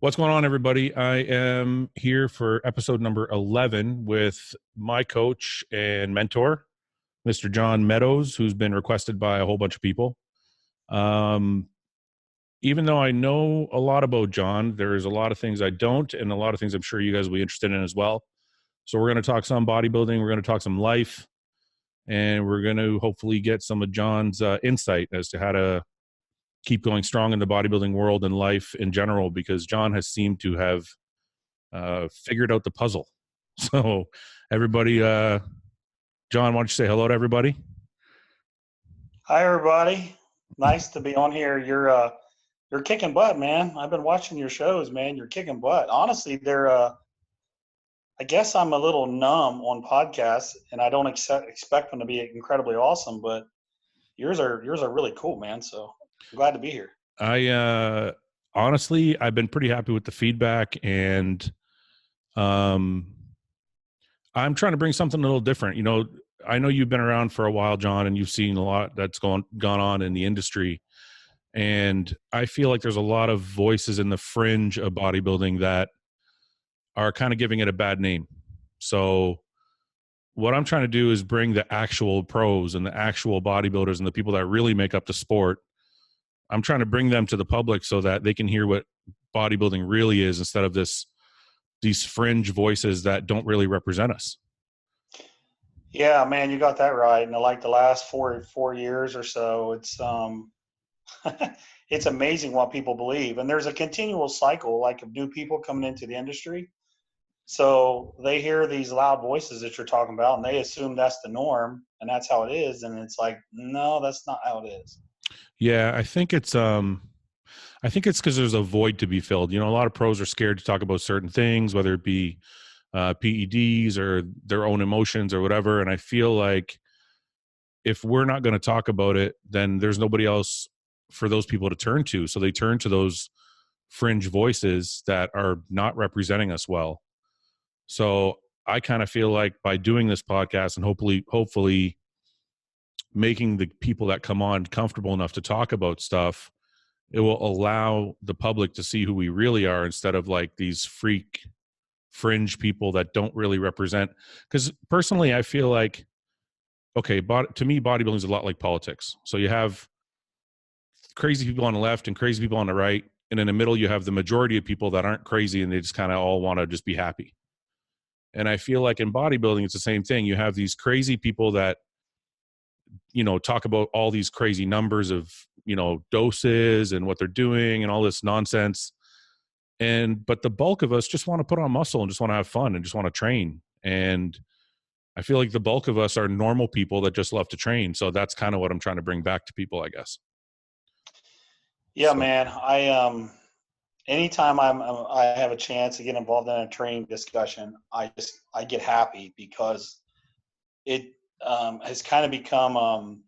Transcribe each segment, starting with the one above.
What's going on, everybody? I am here for episode number 11 with my coach and mentor, Mr. John Meadows, who's been requested by a whole bunch of people. Even though I know a lot about John, there's a lot of things I don't, and a lot of things I'm sure you guys will be interested in as well. So we're going to talk some bodybuilding, we're going to talk some life, and we're going to hopefully get some of John's insight as to how to keep going strong in the bodybuilding world and life in general, because John has seemed to have figured out the puzzle. So everybody, John, why don't you say hello to everybody? Hi, everybody. Nice to be on here. You're kicking butt, man. I've been watching your shows, man. You're kicking butt. Honestly, I guess I'm a little numb on podcasts, and I don't expect them to be incredibly awesome, but yours are really cool, man. So I'm glad to be here. Honestly, I've been pretty happy with the feedback, and I'm trying to bring something a little different. You know, I know you've been around for a while, John, and you've seen a lot that's gone on in the industry. And I feel like there's a lot of voices in the fringe of bodybuilding that are kind of giving it a bad name. So what I'm trying to do is bring the actual pros and the actual bodybuilders and the people that really make up the sport. I'm trying to bring them to the public so that they can hear what bodybuilding really is, instead of these fringe voices that don't really represent us. Yeah, man, you got that right. And like the last four years or so, it's it's amazing what people believe. And there's a continual cycle, like, of new people coming into the industry. So they hear these loud voices that you're talking about, and they assume that's the norm and that's how it is. And it's like, no, that's not how it is. Yeah, I think it's because there's a void to be filled. You know, a lot of pros are scared to talk about certain things, whether it be PEDs or their own emotions or whatever. And I feel like if we're not going to talk about it, then there's nobody else for those people to turn to. So they turn to those fringe voices that are not representing us well. So I kind of feel like by doing this podcast and hopefully making the people that come on comfortable enough to talk about stuff, it will allow the public to see who we really are, instead of like these fringe people that don't really represent. Because personally, I feel like, okay, to me, bodybuilding is a lot like politics. So you have crazy people on the left and crazy people on the right, and in the middle you have the majority of people that aren't crazy and they just kind of all want to just be happy. And I feel like in bodybuilding it's the same thing. You have these crazy people that, you know, talk about all these crazy numbers of, you know, doses and what they're doing and all this nonsense. But the bulk of us just want to put on muscle and just want to have fun and just want to train. And I feel like the bulk of us are normal people that just love to train. So that's kind of what I'm trying to bring back to people, I guess. Yeah, so, man, anytime I have a chance to get involved in a training discussion, I get happy, because it has kind of become,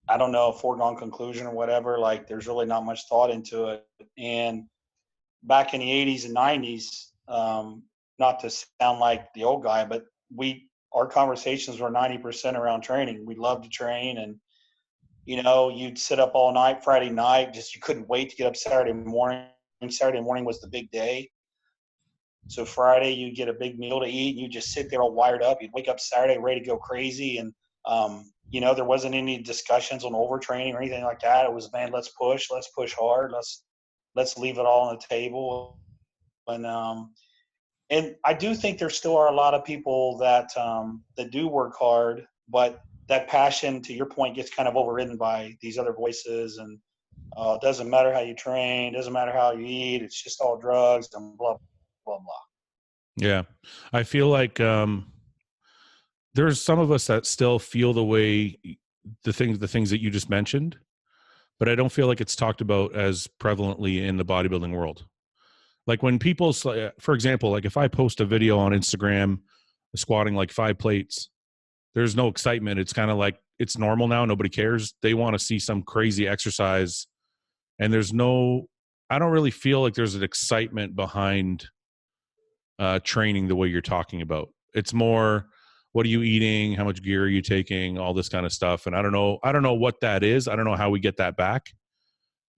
I don't know, a foregone conclusion or whatever. Like, there's really not much thought into it. And back in the 80s and 90s, not to sound like the old guy, but our conversations were 90% around training. We loved to train, and, you know, you'd sit up all night Friday night, you couldn't wait to get up Saturday morning. Saturday morning was the big day. So Friday you'd get a big meal to eat, and you just sit there all wired up. You'd wake up Saturday ready to go crazy. And, you know, there wasn't any discussions on overtraining or anything like that. It was, man, let's push hard. Let's leave it all on the table. And I do think there still are a lot of people that do work hard, but that passion, to your point, gets kind of overridden by these other voices. And it doesn't matter how you train, doesn't matter how you eat, it's just all drugs and blah, blah, blah. Yeah. I feel like there's some of us that still feel the way, the things that you just mentioned, but I don't feel like it's talked about as prevalently in the bodybuilding world. Like when people, for example, like if I post a video on Instagram squatting like 5 plates, there's no excitement. It's kind of like, it's normal now. Nobody cares. They want to see some crazy exercise. And I don't really feel like there's an excitement behind training the way you're talking about. It's more, what are you eating? How much gear are you taking? All this kind of stuff. And I don't know what that is. I don't know how we get that back,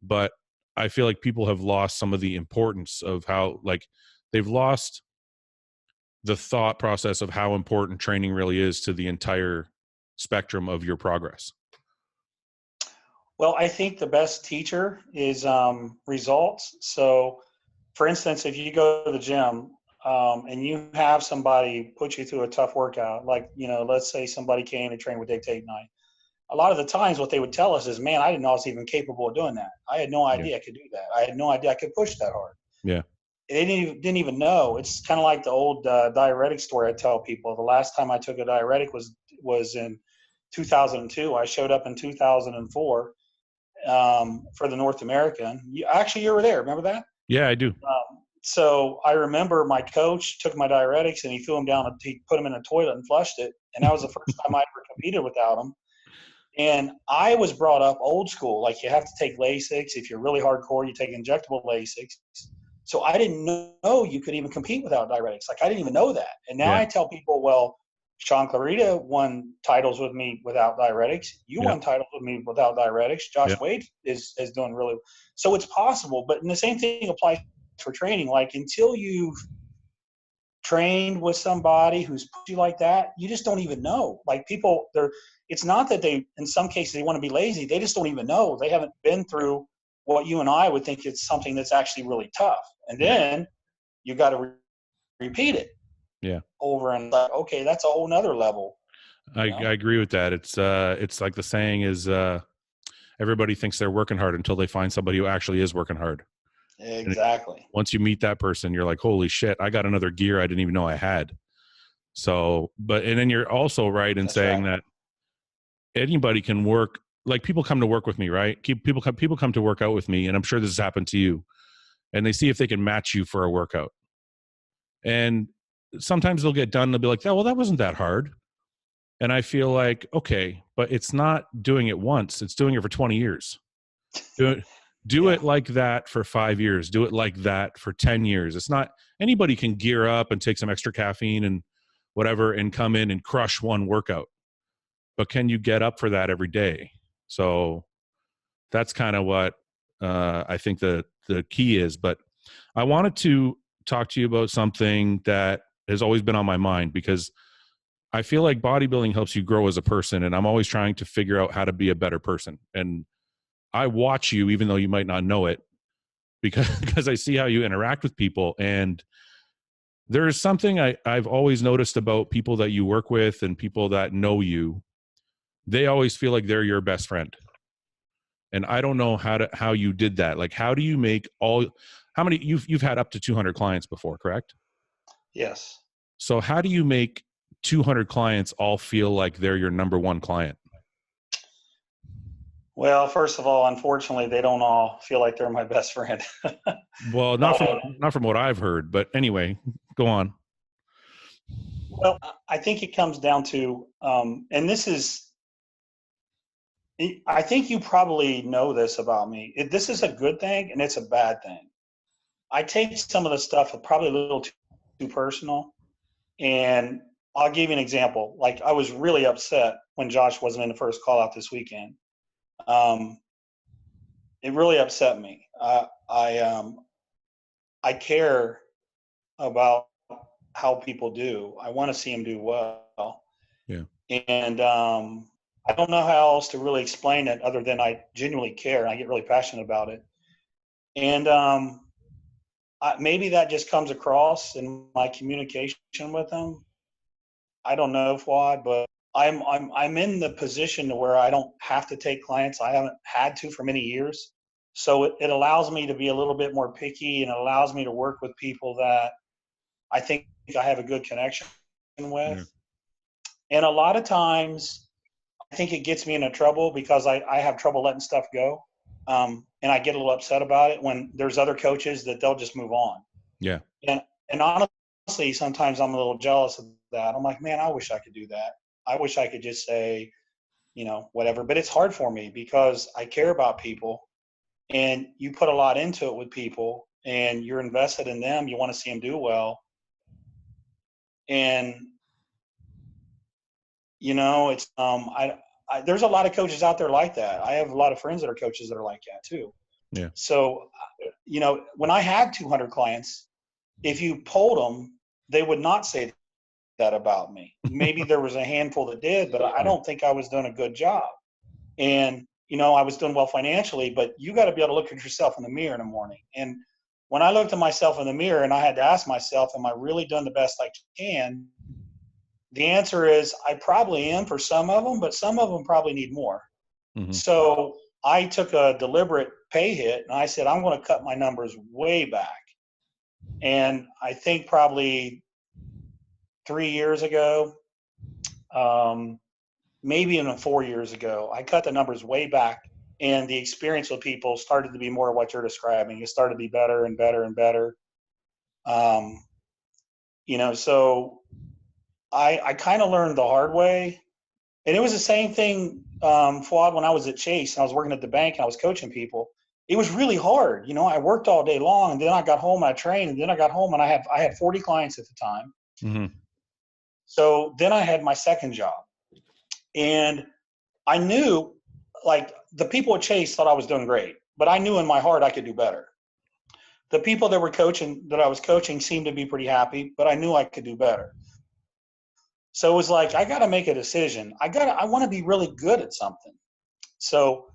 but I feel like people have lost some of the importance of how, like, they've lost the thought process of how important training really is to the entire spectrum of your progress. Well, I think the best teacher is results. So, for instance, if you go to the gym and you have somebody put you through a tough workout, like, let's say somebody came to train with Dictate Night. A lot of the times what they would tell us is, man, I didn't know I was even capable of doing that. I had no idea I could do that. I had no idea I could push that hard. Yeah. They didn't even know. It's kind of like the old diuretic story I tell people. The last time I took a diuretic was in 2002. I showed up in 2004 for the North American. You were there. Remember that? Yeah, I do. So I remember my coach took my diuretics and he threw them down. He put them in a toilet and flushed it. And that was the first time I ever competed without them. And I was brought up old school. Like, you have to take Lasix. If you're really hardcore, you take injectable Lasix. So I didn't know you could even compete without diuretics. Like, I didn't even know that. And now I tell people, well, Sean Clarita won titles with me without diuretics. You won titles with me without diuretics. Josh Wade is doing really well. So it's possible. But the same thing applies for training. Like, until you've trained with somebody who's put you like that, you just don't even know. Like, people, it's not that they, in some cases, they want to be lazy. They just don't even know. They haven't been through what you and I would think it's something that's actually really tough. And then you got to repeat it. Yeah. Over and like, okay, that's a whole nother level. I agree with that. It's like the saying is, everybody thinks they're working hard until they find somebody who actually is working hard. Exactly. Once you meet that person, you're like, holy shit, I got another gear I didn't even know I had. So, and then you're also right in saying that anybody can work. Like, people come to work with me, right? People come to work out with me, and I'm sure this has happened to you. And they see if they can match you for a workout. And sometimes they'll get done and they'll be like, oh, well, that wasn't that hard. And I feel like, okay, but it's not doing it once. It's doing it for 20 years. Do it like that for 5 years. Do it like that for 10 years. It's not, anybody can gear up and take some extra caffeine and whatever and come in and crush one workout. But can you get up for that every day? So that's kind of what I think the key is. But I wanted to talk to you about something that has always been on my mind, because I feel like bodybuilding helps you grow as a person, and I'm always trying to figure out how to be a better person. And I watch you, even though you might not know it, because I see how you interact with people. And there is something I've always noticed about people that you work with and people that know you. They always feel like they're your best friend. And I don't know how you did that. Like, how do you make how many, you've had up to 200 clients before, correct? Yes. So how do you make 200 clients all feel like they're your number one client? Well, first of all, unfortunately, they don't all feel like they're my best friend. Well, not from what I've heard, but anyway, go on. Well, I think it comes down to, and this is, I think you probably know this about me. This is a good thing and it's a bad thing. I take some of the stuff probably a little too personal. And I'll give you an example. Like, I was really upset when Josh wasn't in the first call out this weekend. It really upset me. I care about how people do. I want to see them do well. Yeah. And I don't know how else to really explain it other than I genuinely care. I get really passionate about it. And maybe that just comes across in my communication with them. I don't know, Fouad, but I'm in the position to where I don't have to take clients. I haven't had to for many years. So it allows me to be a little bit more picky, and it allows me to work with people that I think I have a good connection with. Yeah. And a lot of times I think it gets me into trouble because I have trouble letting stuff go. And I get a little upset about it when there's other coaches that they'll just move on. Yeah. And honestly, sometimes I'm a little jealous of that. I'm like, man, I wish I could do that. I wish I could just say, whatever. But it's hard for me because I care about people, and you put a lot into it with people, and you're invested in them. You want to see them do well. And, it's there's a lot of coaches out there like that. I have a lot of friends that are coaches that are like that too. Yeah. So, when I had 200 clients, if you polled them, they would not say that about me. Maybe there was a handful that did, but I don't think I was doing a good job. And, I was doing well financially, but you got to be able to look at yourself in the mirror in the morning. And when I looked at myself in the mirror and I had to ask myself, am I really doing the best I can? The answer is I probably am for some of them, but some of them probably need more. Mm-hmm. So I took a deliberate pay hit and I said, I'm going to cut my numbers way back. And I think probably 3 years ago, maybe even 4 years ago, I cut the numbers way back, and the experience with people started to be more what you're describing. It started to be better and better and better. So I kind of learned the hard way. And it was the same thing, Fouad, when I was at Chase and I was working at the bank and I was coaching people. It was really hard. I worked all day long, and then I got home and I trained, and then I got home and I had 40 clients at the time. Mm-hmm. So then I had my second job. And I knew, like, the people at Chase thought I was doing great, but I knew in my heart I could do better. The people that I was coaching seemed to be pretty happy, but I knew I could do better. So it was like, I got to make a decision. I want to be really good at something. So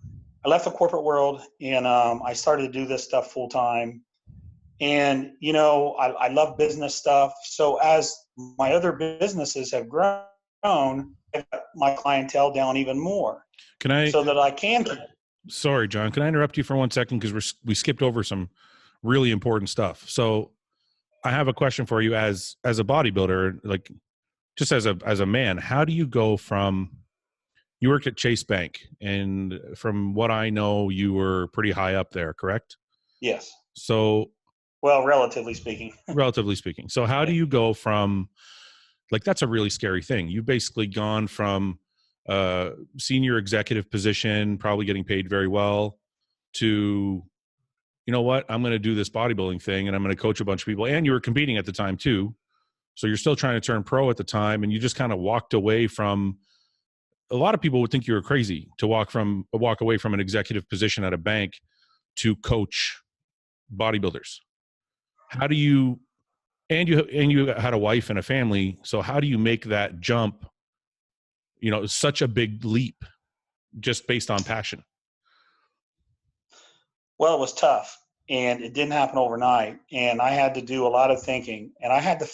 I left the corporate world and I started to do this stuff full time. And, I love business stuff. So as my other businesses have grown, I've got my clientele down even more. So that I can. Sorry, John, can I interrupt you for 1 second? Because we skipped over some really important stuff. So I have a question for you as a bodybuilder, like just as a man. How do you go from, you worked at Chase Bank, and from what I know, you were pretty high up there, correct? Yes. So, well, relatively speaking. So how do you go from, like, that's a really scary thing. You've basically gone from senior executive position, probably getting paid very well, to, you know what, I'm going to do this bodybuilding thing and I'm going to coach a bunch of people. And you were competing at the time too. So you're still trying to turn pro at the time. And you just kind of walked away from, a lot of people would think you were crazy to walk away from an executive position at a bank to coach bodybuilders. How do you, and you had a wife and a family. So how do you make that jump, such a big leap just based on passion? Well, it was tough, and it didn't happen overnight. And I had to do a lot of thinking, and I had to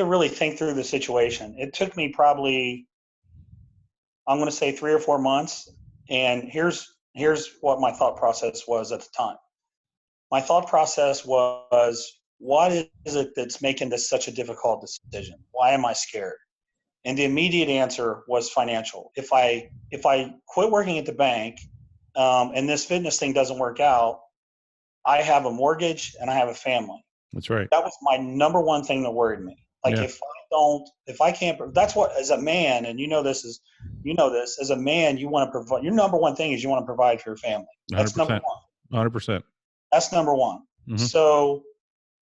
really think through the situation. It took me probably, I'm going to say 3 or 4 months. And here's what my thought process was at the time. My thought process was, what is it that's making this such a difficult decision? Why am I scared? And the immediate answer was financial. If I quit working at the bank, and this fitness thing doesn't work out, I have a mortgage and I have a family. That's right. That was my number one thing that worried me. Like, if I can't, that's what, as a man, and as a man, you want to provide, your number one thing is you want to provide for your family. That's 100%. Number one. 100%. That's number one. Mm-hmm. So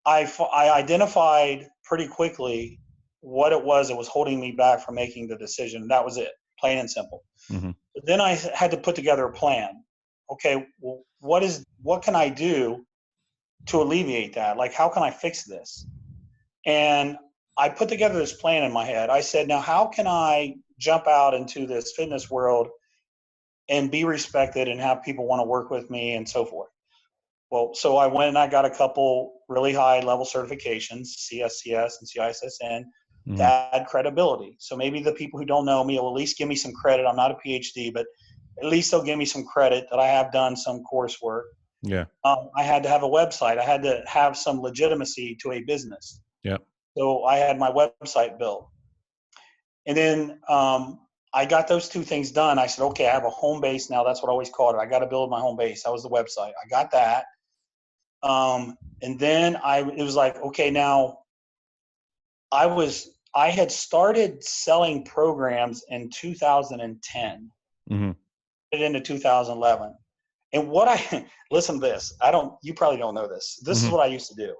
I identified pretty quickly what it was that was holding me back from making the decision. That was it, plain and simple. Mm-hmm. But then I had to put together a plan. Okay, well, what can I do to alleviate that? Like, how can I fix this? And I put together this plan in my head. I said, now how can I jump out into this fitness world and be respected and have people want to work with me and so forth? Well, so I went and I got a couple really high level certifications, CSCS and CISSN, mm-hmm. to add credibility. So maybe the people who don't know me will at least give me some credit. I'm not a PhD, but at least they'll give me some credit that I have done some coursework. Yeah. I had to have a website. I had to have some legitimacy to a business. Yeah. So I had my website built. And then I got those two things done. I said, okay, I have a home base now. That's what I always called it. I got to build my home base. That was the website. I got that. And then it was like, okay, now I had started selling programs in 2010, mm-hmm. into 2011. And listen to this. You probably don't know this. This mm-hmm. is what I used to do.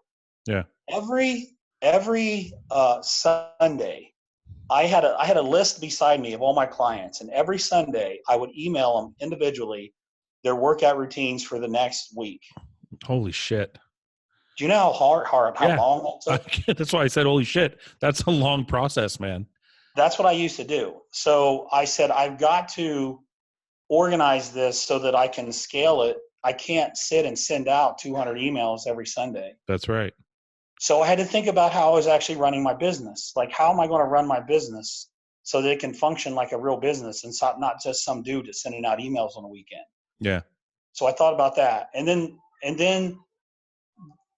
Yeah. Every Sunday, I had a list beside me of all my clients, and every Sunday I would email them individually their workout routines for the next week. Holy shit. Do you know how long that took? That's why I said, holy shit. That's a long process, man. That's what I used to do. So I said, I've got to organize this so that I can scale it. I can't sit and send out 200 emails every Sunday. That's right. So I had to think about how I was actually running my business. Like, how am I going to run my business so that it can function like a real business and not just some dude that's sending out emails on the weekend? Yeah. So I thought about that. And then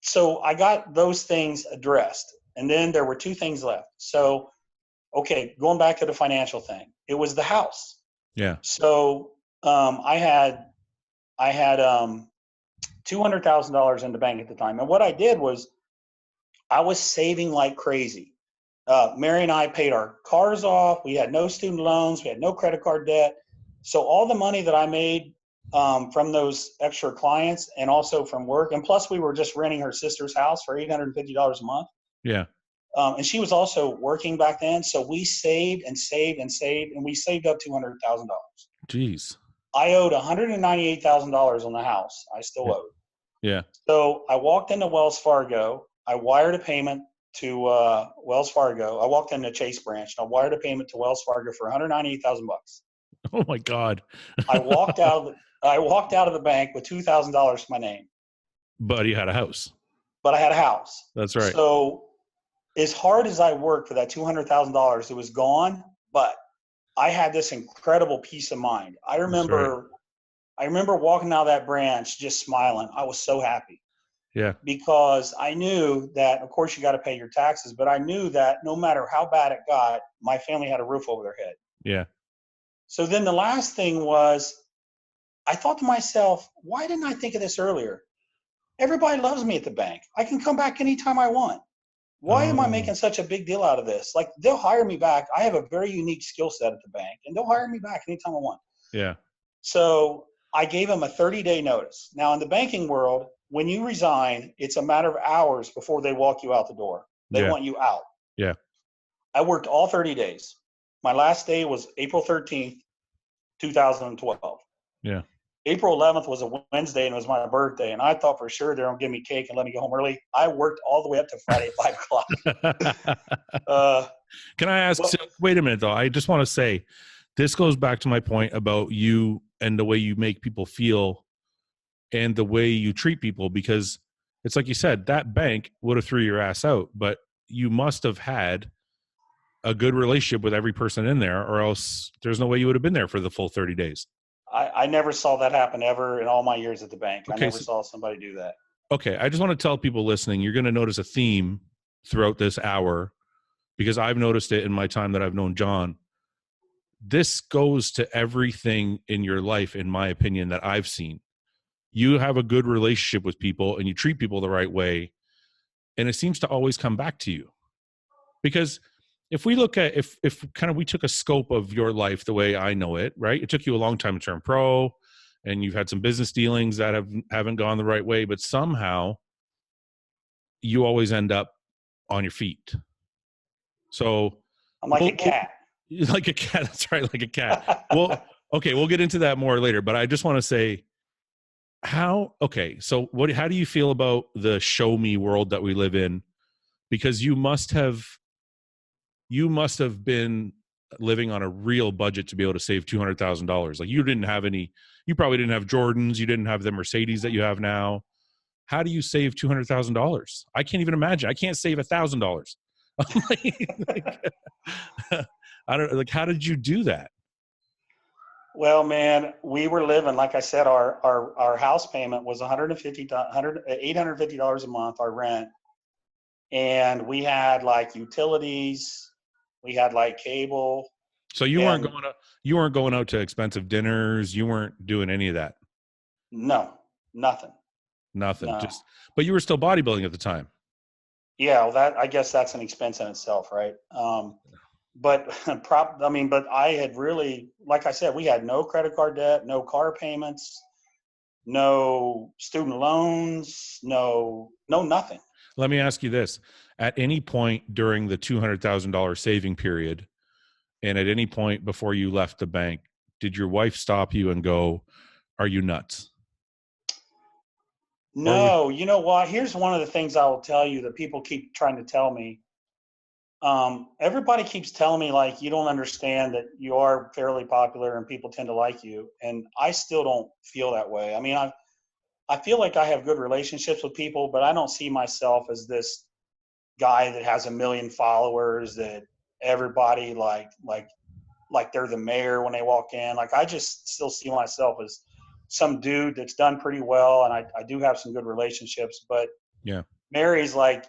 so I got those things addressed. And then there were two things left. So, okay, going back to the financial thing, it was the house. Yeah. So I had $200,000 in the bank at the time. And what I did was I was saving like crazy. Mary and I paid our cars off. We had no student loans. We had no credit card debt. So all the money that I made from those extra clients and also from work, and plus we were just renting her sister's house for $850 a month. Yeah. And she was also working back then. So we saved and saved and saved, and we saved up $200,000. Jeez. I owed $198,000 on the house. I still owed. Yeah. So I walked into Wells Fargo. I wired a payment to Wells Fargo. I walked into Chase branch and I wired a payment to Wells Fargo for $198,000. Oh my God. I walked out of the bank with $2,000 to my name. But you had a house. But I had a house. That's right. So as hard as I worked for that $200,000, it was gone. But I had this incredible peace of mind. I remember walking out of that branch just smiling. I was so happy. Yeah. Because I knew that, of course, you got to pay your taxes, but I knew that no matter how bad it got, my family had a roof over their head. Yeah. So then the last thing was, I thought to myself, why didn't I think of this earlier? Everybody loves me at the bank. I can come back anytime I want. Why am I making such a big deal out of this? Like, they'll hire me back. I have a very unique skill set at the bank, and they'll hire me back anytime I want. Yeah. So I gave them a 30-day notice. Now, in the banking world, when you resign, it's a matter of hours before they walk you out the door. They want you out. Yeah. I worked all 30 days. My last day was April 13th, 2012. Yeah. April 11th was a Wednesday, and it was my birthday, and I thought for sure they're going to give me cake and let me go home early. I worked all the way up to Friday at 5 o'clock. Can I ask, wait a minute, though. I just want to say, this goes back to my point about you and the way you make people feel and the way you treat people, because it's like you said, that bank would have threw your ass out, but you must have had a good relationship with every person in there, or else there's no way you would have been there for the full 30 days. I never saw that happen ever in all my years at the bank. Okay, I never saw somebody do that. Okay. I just want to tell people listening, you're going to notice a theme throughout this hour, because I've noticed it in my time that I've known John. This goes to everything in your life, in my opinion, that I've seen. You have a good relationship with people and you treat people the right way, and it seems to always come back to you. Because if we look at, if kind of we took a scope of your life the way I know it, right? It took you a long time to turn pro, and you've had some business dealings that haven't gone the right way, but somehow you always end up on your feet. So I'm like a cat. Like a cat. That's right. Like a cat. Well, okay. We'll get into that more later, but I just want to say how do you feel about the show me world that we live in? Because you must have been living on a real budget to be able to save $200,000. Like, you probably didn't have Jordans. You didn't have the Mercedes that you have now. How do you save $200,000? I can't even imagine. I can't save $1,000. I don't like, how did you do that? Well, man, we were living, like I said, our house payment was $850 a month, our rent. And we had like utilities, we had like cable. So you weren't going out to expensive dinners. You weren't doing any of that. No, nothing. No. But you were still bodybuilding at the time. Yeah, well, I guess that's an expense in itself, right? But I had really, like I said, we had no credit card debt, no car payments, no student loans, no nothing. Let me ask you this. At any point during the $200,000 saving period, and at any point before you left the bank, did your wife stop you and go, are you nuts? No, you know what? Here's one of the things I will tell you that people keep trying to tell me. Everybody keeps telling me, like, you don't understand that you are fairly popular and people tend to like you. And I still don't feel that way. I mean, I feel like I have good relationships with people, but I don't see myself as this guy that has 1 million followers that everybody like they're the mayor when they walk in. Like, I just still see myself as some dude that's done pretty well, and I do have some good relationships. But yeah, Mary's like,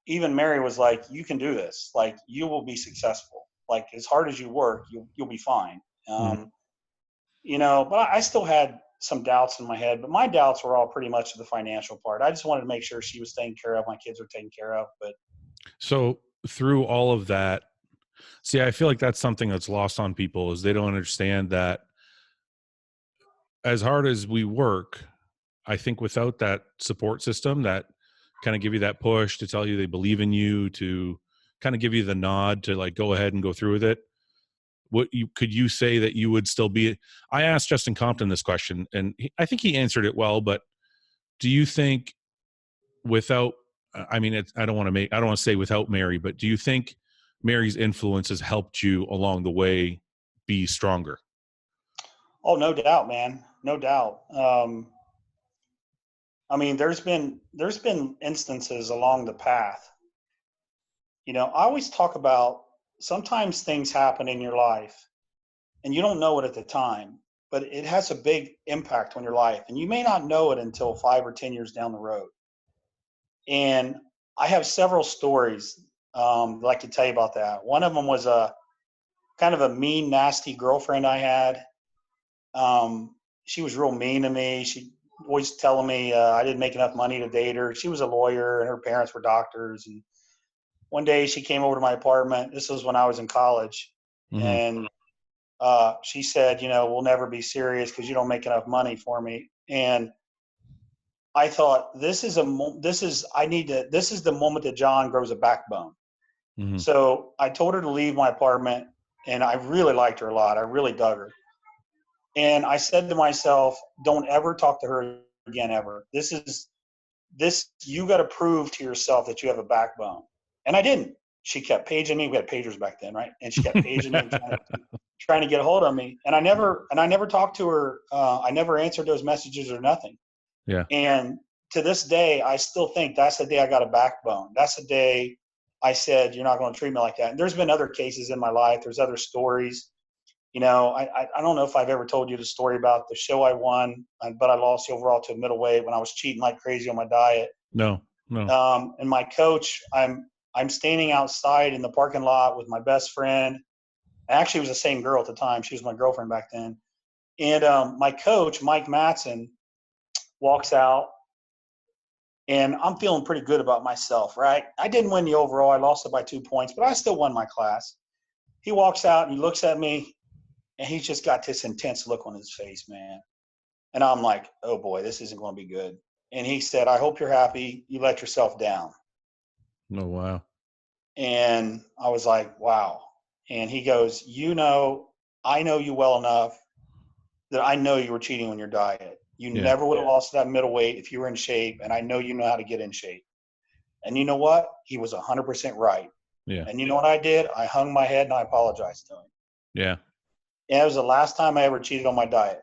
even Mary was like, you can do this. Like, you will be successful. Like, as hard as you work, you'll be fine. You know, but I still had some doubts in my head, but my doubts were all pretty much the financial part. I just wanted to make sure she was taken care of, my kids were taken care of. But so through all of that, see, I feel like that's something that's lost on people, is they don't understand that as hard as we work, I think without that support system that kind of give you that push to tell you they believe in you, to kind of give you the nod to like go ahead and go through with it, could you say that you would still be? I asked Justin Compton this question, and I think he answered it well. But do you think without? I mean, I don't want to say without Mary, but do you think Mary's influence has helped you along the way be stronger? Oh, no doubt, man. No doubt. I mean, there's been instances along the path. You know, I always talk about sometimes things happen in your life and you don't know it at the time, but it has a big impact on your life. And you may not know it until 5 or 10 years down the road. And I have several stories that I could tell you about that. One of them was a kind of a mean, nasty girlfriend I had. She was real mean to me. She always telling me I didn't make enough money to date her. She was a lawyer and her parents were doctors. And one day she came over to my apartment. This was when I was in college. And she said, you know, we'll never be serious because you don't make enough money for me. And I thought, this is the moment that John grows a backbone. So I told her to leave my apartment, and I really liked her a lot. I really dug her. And I said to myself, don't ever talk to her again, ever. You got to prove to yourself that you have a backbone. And I didn't. She kept paging me. We had pagers back then, right? And she kept paging me, trying to get a hold of me. And I never talked to her. I never answered those messages or nothing. Yeah. And to this day, I still think that's the day I got a backbone. That's the day I said, you're not going to treat me like that. And there's been other cases in my life. There's other stories. You know, I don't know if I've ever told you the story about the show I won, but I lost the overall to a middleweight when I was cheating like crazy on my diet. No. And my coach, I'm standing outside in the parking lot with my best friend. Actually, it was the same girl at the time. She was my girlfriend back then. And my coach, Mike Matson, walks out. And I'm feeling pretty good about myself, right? I didn't win the overall. I lost it by 2 points, but I still won my class. He walks out and he looks at me, and he's just got this intense look on his face, man. And I'm like, oh, boy, this isn't going to be good. And he said, I hope you're happy you let yourself down. Oh, wow. And I was like, wow. And he goes, I know you well enough that I know you were cheating on your diet. You never would have lost that middleweight if you were in shape, and I know you know how to get in shape. And you know what? He was 100% right. Yeah. And you know what I did? I hung my head and I apologized to him. Yeah. And it was the last time I ever cheated on my diet.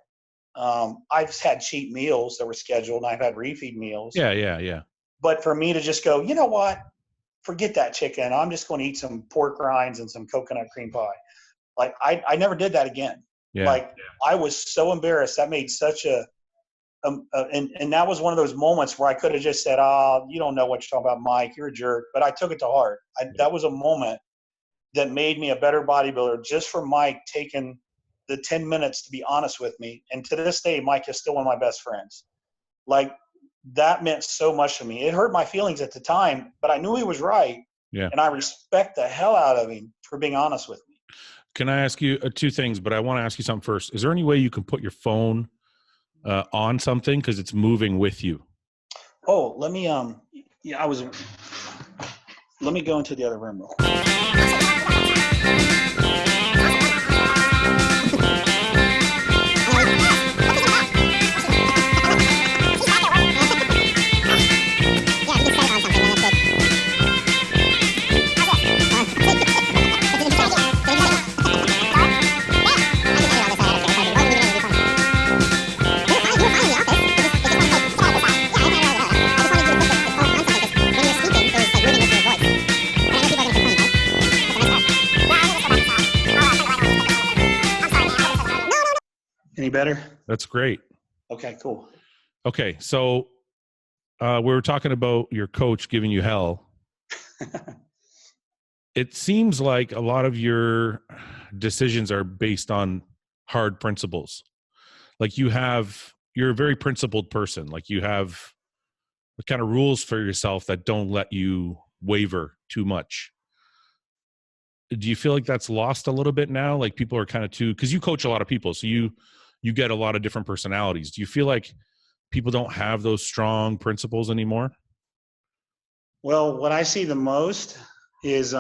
I've had cheat meals that were scheduled, and I've had refeed meals. Yeah. But for me to just go, you know what? Forget that chicken. I'm just going to eat some pork rinds and some coconut cream pie. Like, I never did that again. Yeah. Like, I was so embarrassed. That made such and that was one of those moments where I could have just said, you don't know what you're talking about, Mike. You're a jerk. But I took it to heart. That was a moment that made me a better bodybuilder, just for Mike taking the 10 minutes to be honest with me. And to this day, Mike is still one of my best friends. Like, that meant so much to me. It hurt my feelings at the time, but I knew he was right. Yeah. And I respect the hell out of him for being honest with me. Can I ask you two things, but I want to ask you something first. Is there any way you can put your phone on something, because it's moving with you? Oh, let me let me go into the other room real quick. That's great. Okay, cool. Okay, so we were talking about your coach giving you hell. It seems like a lot of your decisions are based on hard principles. Like you're a very principled person. Like you have the kind of rules for yourself that don't let you waver too much. Do you feel like that's lost a little bit now? Like people are kind of because you coach a lot of people, so you get a lot of different personalities. Do you feel like people don't have those strong principles anymore? Well, what I see the most is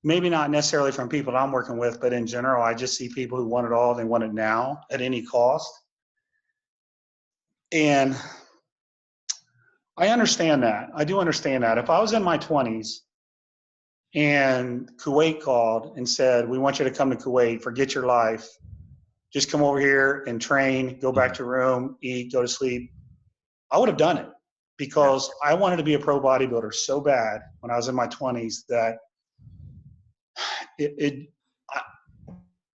maybe not necessarily from people that I'm working with, but in general, I just see people who want it all. They want it now at any cost. And I understand that. I do understand that. If I was in my 20s and Kuwait called and said, we want you to come to Kuwait, forget your life, just come over here and train, go back to your room, eat, go to sleep, I would have done it because I wanted to be a pro bodybuilder so bad when I was in my 20s that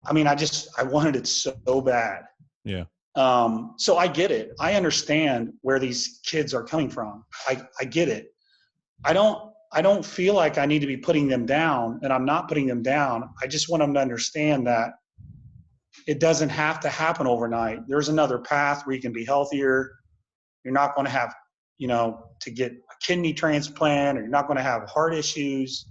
I wanted it so bad. Yeah. So I get it. I understand where these kids are coming from. I get it. I don't feel like I need to be putting them down, and I'm not putting them down. I just want them to understand that it doesn't have to happen overnight. There's another path where you can be healthier. You're not going to have, to get a kidney transplant, or you're not going to have heart issues.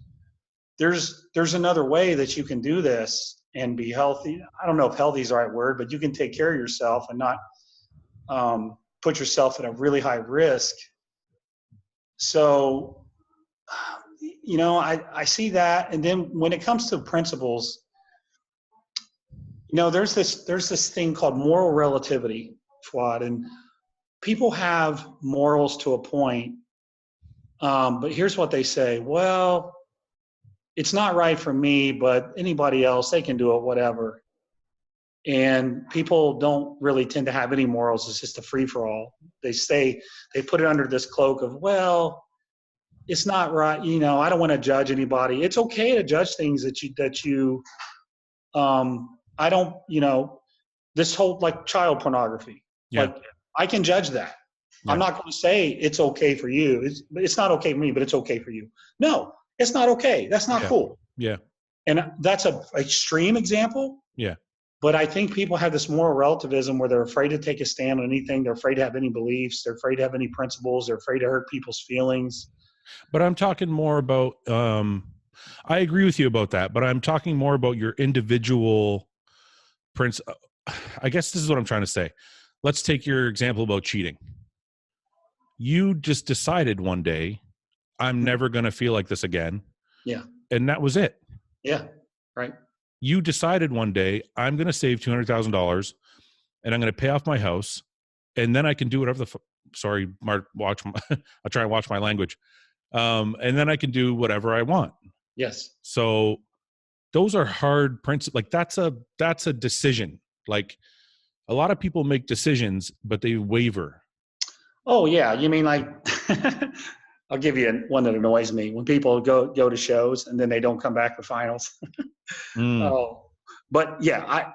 There's another way that you can do this and be healthy. I don't know if healthy is the right word, but you can take care of yourself and not put yourself at a really high risk. So, I see that. And then when it comes to principles, there's this thing called moral relativity, Fouad, and people have morals to a point. But here's what they say. Well, it's not right for me, but anybody else, they can do it, whatever. And people don't really tend to have any morals. It's just a free-for-all. They put it under this cloak of, well, it's not right. I don't want to judge anybody. It's okay to judge things I don't, this whole like child pornography. Yeah. Like I can judge that. Yeah. I'm not going to say it's okay for you. It's not okay for me, but it's okay for you. No, it's not okay. That's not cool. Yeah. And that's an extreme example. Yeah. But I think people have this moral relativism where they're afraid to take a stand on anything. They're afraid to have any beliefs. They're afraid to have any principles. They're afraid to hurt people's feelings. But I'm talking more about, I agree with you about that, but I'm talking more about your individual I guess this is what I'm trying to say. Let's take your example about cheating. You just decided one day, I'm never going to feel like this again. Yeah. And that was it. Yeah. Right. You decided one day, I'm going to save $200,000 and I'm going to pay off my house. And then I can do whatever sorry, Mark, I'll try and watch my language. And then I can do whatever I want. Yes. So those are hard principles. Like that's a decision. Like a lot of people make decisions, but they waver. Oh yeah. You mean like, I'll give you one that annoys me when people go to shows and then they don't come back for finals. Oh, but yeah,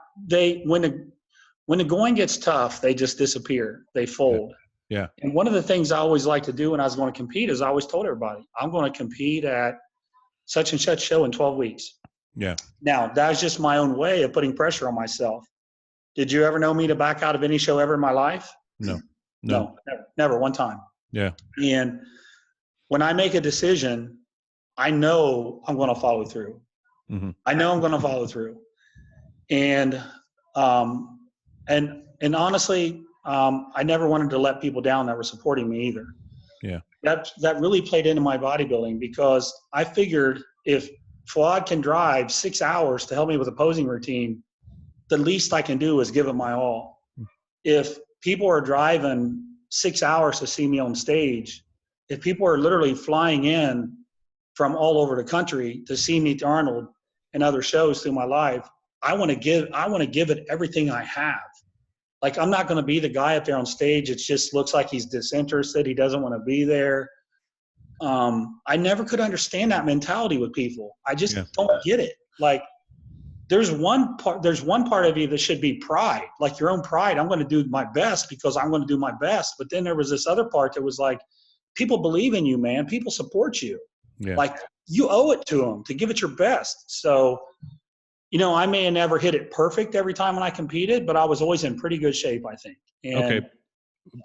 when the going gets tough, they just disappear. They fold. Yeah. And one of the things I always like to do when I was going to compete is I always told everybody, I'm going to compete at such and such show in 12 weeks. Yeah. Now, that's just my own way of putting pressure on myself. Did you ever know me to back out of any show ever in my life? No, never one time. Yeah. And when I make a decision, I know I'm going to follow through. Mm-hmm. I know I'm going to follow through. And honestly, I never wanted to let people down that were supporting me either. Yeah. That really played into my bodybuilding because I figured if Fouad can drive 6 hours to help me with a posing routine, the least I can do is give it my all. If people are driving 6 hours to see me on stage, if people are literally flying in from all over the country to see me to Arnold and other shows through my life, I want to give it everything I have. Like, I'm not going to be the guy up there on stage. It just looks like he's disinterested. He doesn't want to be there. I never could understand that mentality with people. I just don't get it. Like, there's one part of you that should be pride, like your own pride. I'm going to do my best because I'm going to do my best. But then there was this other part that was like, people believe in you, man. People support you. Yeah. Like you owe it to them to give it your best. So, you know, I may have never hit it perfect every time when I competed, but I was always in pretty good shape, I think. And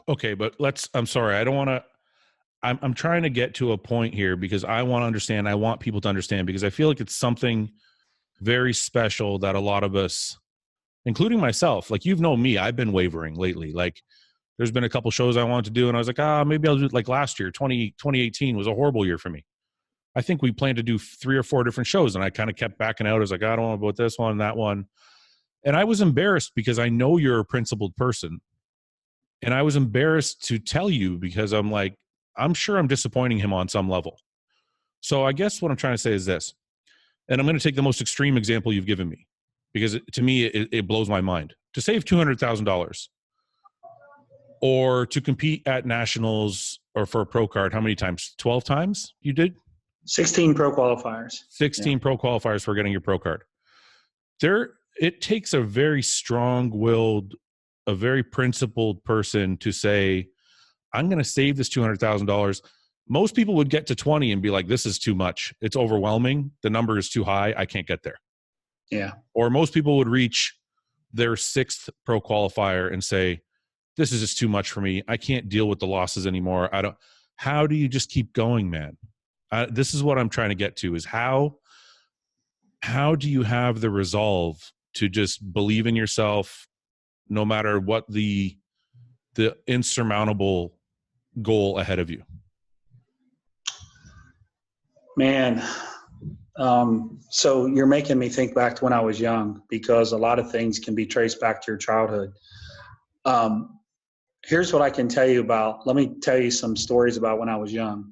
Okay. But I'm sorry. I don't want to, I'm trying to get to a point here because I want to understand. I want people to understand because I feel like it's something very special that a lot of us, including myself, like you've known me, I've been wavering lately. Like there's been a couple shows I wanted to do and I was like, maybe I'll do it. Like last year, 2018 was a horrible year for me. I think we planned to do 3 or 4 different shows and I kind of kept backing out. I was like, I don't want to go with this one and that one. And I was embarrassed because I know you're a principled person. And I was embarrassed to tell you because I'm like, I'm sure I'm disappointing him on some level. So I guess what I'm trying to say is this, and I'm going to take the most extreme example you've given me because to me, it blows my mind. To save $200,000 or to compete at nationals or for a pro card, how many times? 12 times you did? 16 pro qualifiers. 16 pro qualifiers for getting your pro card. It takes a very strong-willed, a very principled person to say, I'm going to save this $200,000. Most people would get to 20 and be like, this is too much. It's overwhelming. The number is too high. I can't get there. Yeah. Or most people would reach their 6th pro qualifier and say, this is just too much for me. I can't deal with the losses anymore. How do you just keep going, man? This is what I'm trying to get to is how do you have the resolve to just believe in yourself no matter what the insurmountable goal ahead of you? Man, so you're making me think back to when I was young because a lot of things can be traced back to your childhood. Here's what I can tell you about. Let me tell you some stories about when I was young.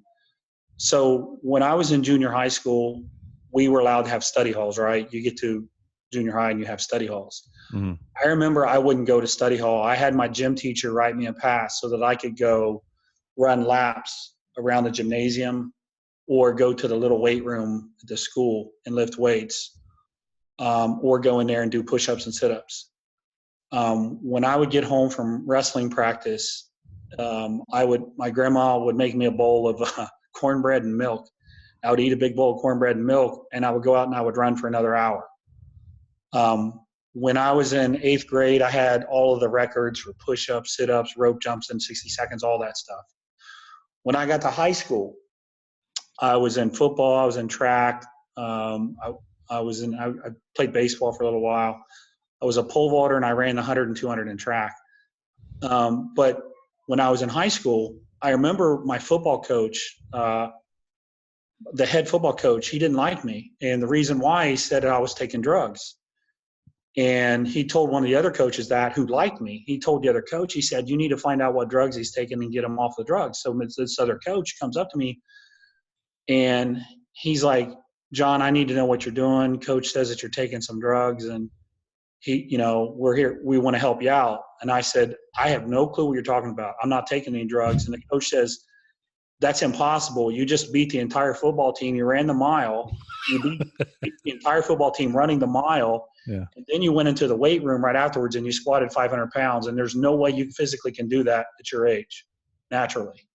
So when I was in junior high school, we were allowed to have study halls, right? You get to junior high and you have study halls. Mm-hmm. I remember I wouldn't go to study hall. I had my gym teacher write me a pass so that I could go run laps around the gymnasium or go to the little weight room at the school and lift weights, or go in there and do push-ups and sit-ups. When I would get home from wrestling practice, my grandma would make me a bowl of cornbread and milk. I would eat a big bowl of cornbread and milk, and I would go out and I would run for another hour. When I was in 8th grade, I had all of the records for push-ups, sit-ups, rope jumps in 60 seconds, all that stuff. When I got to high school, I was in football, I was in track, I played baseball for a little while. I was a pole vaulter and I ran the 100 and 200 in track. But when I was in high school, I remember my football coach, the head football coach, he didn't like me. And the reason why, he said I was taking drugs. And he told one of the other coaches who liked me, he told the other coach, he said, you need to find out what drugs he's taking and get him off the drugs. So this other coach comes up to me and he's like, John, I need to know what you're doing. Coach says that you're taking some drugs and we're here. We want to help you out. And I said, I have no clue what you're talking about. I'm not taking any drugs. And the coach says, that's impossible. You just beat the entire football team. You ran the mile. You beat the entire football team running the mile. Yeah. And then you went into the weight room right afterwards and you squatted 500 pounds. And there's no way you physically can do that at your age, naturally.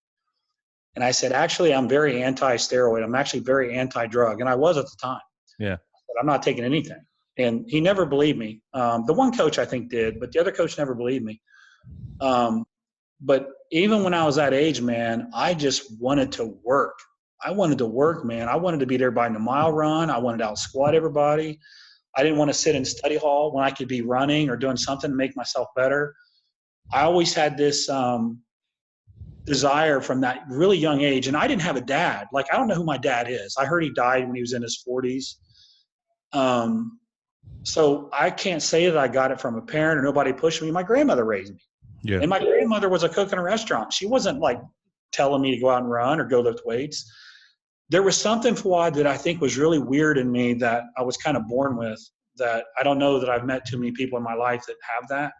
And I said, actually, I'm very anti-steroid. I'm actually very anti-drug. And I was at the time. Yeah. But I'm not taking anything. And he never believed me. The one coach I think did, but the other coach never believed me. But even when I was that age, man, I just wanted to work. I wanted to work, man. I wanted to beat everybody in the mile run. I wanted to out-squat everybody. I didn't want to sit in study hall when I could be running or doing something to make myself better. I always had this desire from that really young age. And I didn't have a dad. Like, I don't know who my dad is. I heard he died when he was in his 40s. So I can't say that I got it from a parent or nobody pushed me. My grandmother raised me. Yeah. And my grandmother was a cook in a restaurant. She wasn't like telling me to go out and run or go lift weights. There was something, Fouad, that I think was really weird in me that I was kind of born with, that I don't know that I've met too many people in my life that have that.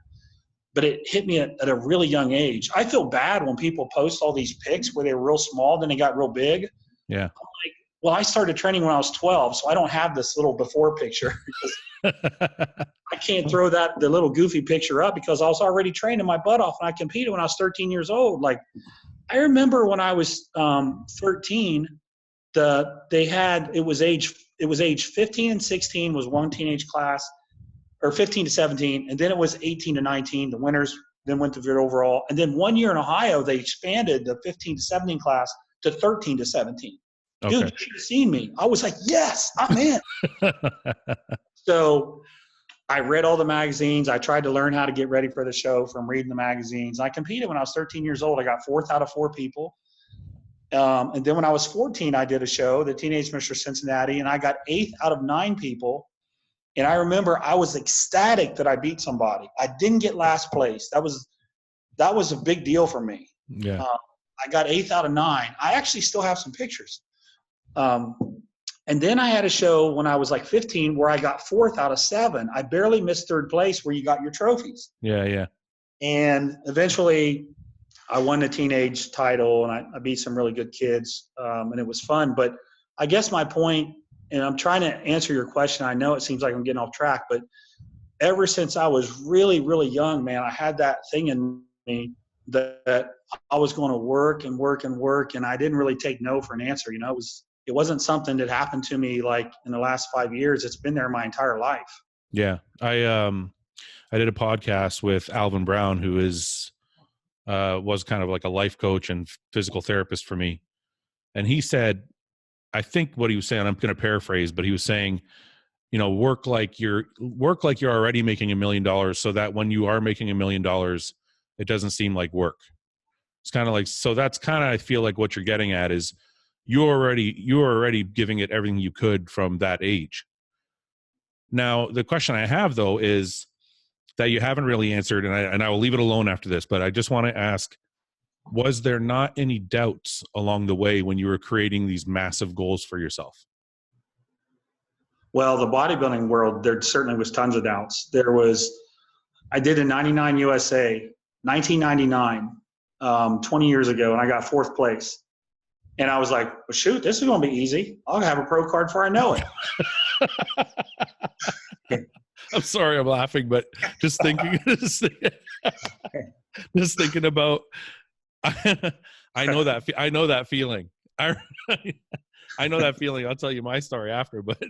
But it hit me at a really young age. I feel bad when people post all these pics where they were real small, then they got real big. Yeah. I'm like, well, I started training when I was 12, so I don't have this little before picture. I can't throw the little goofy picture up because I was already training my butt off, and I competed when I was 13 years old. Like, I remember when I was 13, it was age 15 and 16 was one teenage class, or 15 to 17, and then it was 18 to 19. The winners then went to the overall, and then 1 year in Ohio they expanded the 15 to 17 class to 13 to 17. Okay. Dude, you should have seen me. I was like, yes, I'm in. So I read all the magazines. I tried to learn how to get ready for the show from reading the magazines. I competed when I was 13 years old. I got 4th out of 4 people. And then when I was 14, I did a show, the Teenage Mr. Cincinnati, and I got 8th out of 9 people. And I remember I was ecstatic that I beat somebody. I didn't get last place. That was a big deal for me. Yeah. I got 8th out of 9. I actually still have some pictures. And then I had a show when I was like 15 where I got 4th out of 7. I barely missed 3rd place where you got your trophies. Yeah, yeah. And eventually I won the teenage title, and I beat some really good kids, and it was fun. But I guess my point, and I'm trying to answer your question, I know it seems like I'm getting off track, but ever since I was really, really young, man, I had that thing in me that I was going to work and work and work, and I didn't really take no for an answer. You know, it wasn't something that happened to me like in the last 5 years. It's been there my entire life. Yeah. I did a podcast with Alvin Brown, who was kind of like a life coach and physical therapist for me. And he said, I think what he was saying, I'm going to paraphrase, but he was saying, you know, work like you're already making $1 million, so that when you are making $1 million, it doesn't seem like work. It's kind of like, so that's kind of, I feel like what you're getting at is you're already giving it everything you could from that age. Now, the question I have though is that you haven't really answered, and I will leave it alone after this, but I just want to ask, was there not any doubts along the way when you were creating these massive goals for yourself? Well, the bodybuilding world, there certainly was tons of doubts. I did a 99 USA, 1999, 20 years ago, and I got 4th place. And I was like, well, shoot, this is going to be easy. I'll have a pro card before I know it. I'm sorry I'm laughing, but just thinking about, I know that feeling. I know that feeling. I'll tell you my story after, but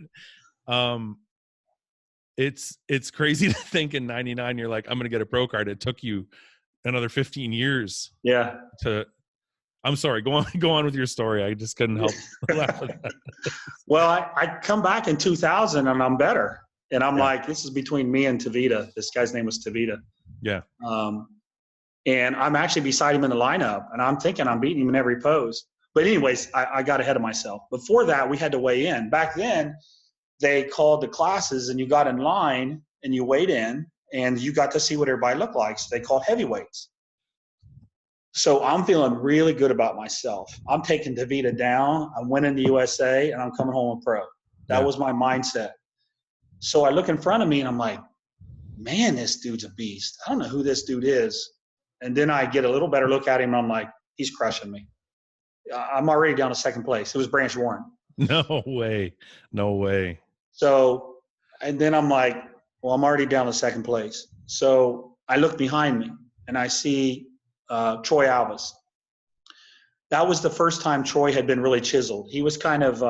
it's crazy to think in 99 you're like, I'm going to get a pro card. It took you another 15 years. Yeah. I'm sorry. Go on with your story. I just couldn't help laughing. Well, I come back in 2000 and I'm better. And I'm like, this is between me and Tavita. This guy's name was Tavita. Yeah. And I'm actually beside him in the lineup, and I'm thinking I'm beating him in every pose. But anyways, I got ahead of myself. Before that, we had to weigh in. Back then, they called the classes, and you got in line, and you weighed in, and you got to see what everybody looked like. So they called heavyweights. So I'm feeling really good about myself. I'm taking Tavita down. I'm winning the USA, and I'm coming home a pro. That was my mindset. So I look in front of me, and I'm like, man, this dude's a beast. I don't know who this dude is. And then I get a little better look at him, and I'm like, he's crushing me. I'm already down to 2nd place. It was Branch Warren. No way. So, and then I'm like, well, I'm already down to 2nd place. So I look behind me, and I see Troy Alves. That was the first time Troy had been really chiseled. He was kind of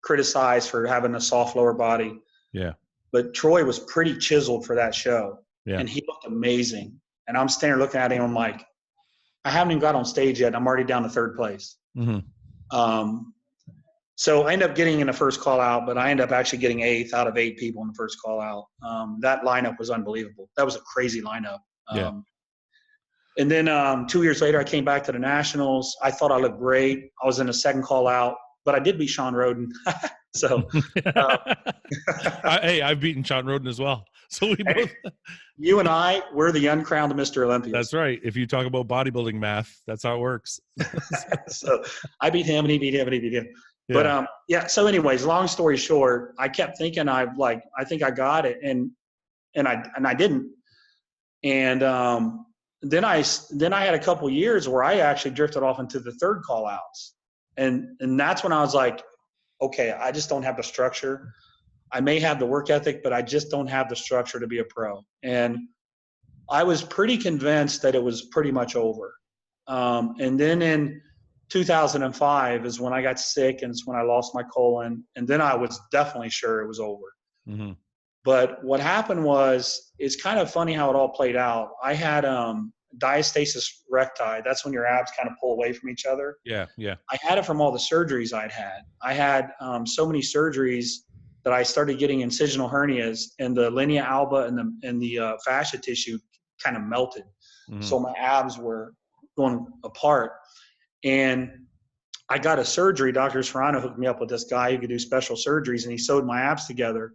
criticized for having a soft lower body. Yeah. But Troy was pretty chiseled for that show. Yeah. And he looked amazing. And I'm standing looking at him. I'm like, I haven't even got on stage yet. And I'm already down to 3rd place. Mm-hmm. So I end up getting in the first call out, but I end up actually getting 8th out of 8 people in the first call out. That lineup was unbelievable. That was a crazy lineup. Yeah. And then 2 years later, I came back to the Nationals. I thought I looked great. I was in the 2nd call out, but I did beat Sean Roden. So, hey, I've beaten Sean Roden as well. So we both. You and I, we're the uncrowned Mr. Olympia. That's right. If you talk about bodybuilding math, that's how it works. So I beat him, and he beat him, and he beat him. Yeah. But So, anyways, long story short, I kept thinking I think I got it, and I didn't. And then I had a couple years where I actually drifted off into the 3rd call outs, and that's when I was like, okay, I just don't have the structure. I may have the work ethic, but I just don't have the structure to be a pro. And I was pretty convinced that it was pretty much over. And then in 2005 is when I got sick, and it's when I lost my colon. And then I was definitely sure it was over. Mm-hmm. But what happened was, it's kind of funny how it all played out. I had diastasis recti. That's when your abs kind of pull away from each other. Yeah, yeah. I had it from all the surgeries I'd had. I had so many surgeries that I started getting incisional hernias, and the linea alba and the fascia tissue kind of melted. Mm-hmm. So my abs were going apart. And I got a surgery. Dr. Serrano hooked me up with this guy who could do special surgeries, and he sewed my abs together.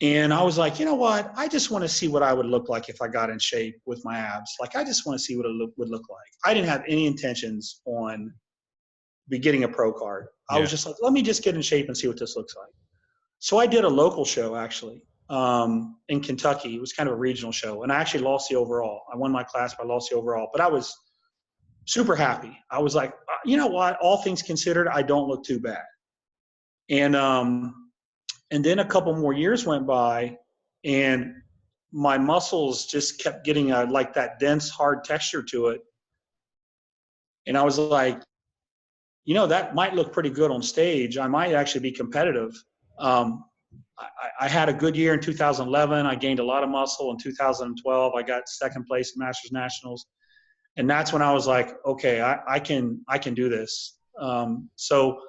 And I was like, you know what? I just want to see what I would look like if I got in shape with my abs. Like, I just want to see what it would look like. I didn't have any intentions on getting a pro card. I was just like, let me just get in shape and see what this looks like. So I did a local show, actually, in Kentucky. It was kind of a regional show. And I actually lost the overall. I won my class, but I lost the overall. But I was super happy. I was like, you know what? All things considered, I don't look too bad. And then a couple more years went by, and my muscles just kept getting like that dense, hard texture to it. And I was like, you know, that might look pretty good on stage. I might actually be competitive. I had a good year in 2011. I gained a lot of muscle. In 2012, I got second place in Masters Nationals. And that's when I was like, okay, I can do this. So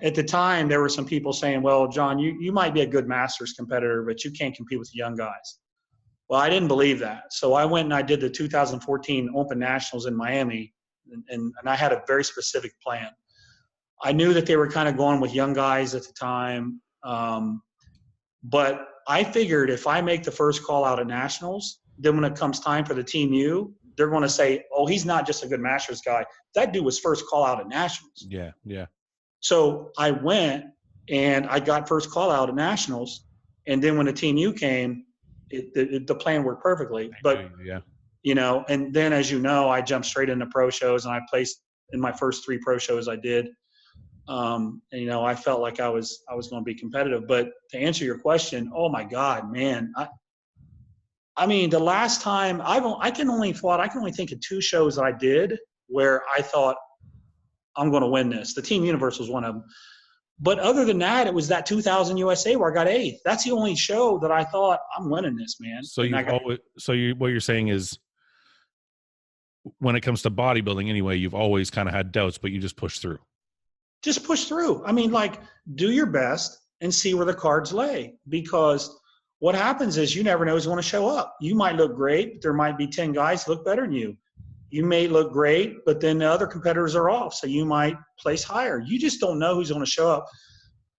at the time, there were some people saying, well, John, you might be a good Masters competitor, but you can't compete with the young guys. Well, I didn't believe that. So I went and I did the 2014 Open Nationals in Miami, and I had a very specific plan. I knew that they were kind of going with young guys at the time. But I figured if I make the first call out at Nationals, then when it comes time for the Team U, they're going to say, oh, he's not just a good Masters guy. That dude was first call out at Nationals. Yeah, yeah. So I went and I got first call out at Nationals. And then when the Team U came, the plan worked perfectly. But, you know, and then as you know, I jumped straight into pro shows, and I placed in my first 3 pro shows I did. And, you know, I felt like I was going to be competitive. But to answer your question, oh my God, man, I mean, the last time I can only think of 2 shows that I did where I thought I'm going to win this. The Team Universe was one of them. But other than that, it was that 2000 USA where I got 8th. That's the only show that I thought I'm winning this, man. So what you're saying is, when it comes to bodybuilding anyway, you've always kind of had doubts, but you just push through. Just push through. I mean, like, do your best and see where the cards lay, because what happens is you never know who's going to show up. You might look great, but there might be 10 guys who look better than you. You may look great, but then the other competitors are off, so you might place higher. You just don't know who's going to show up.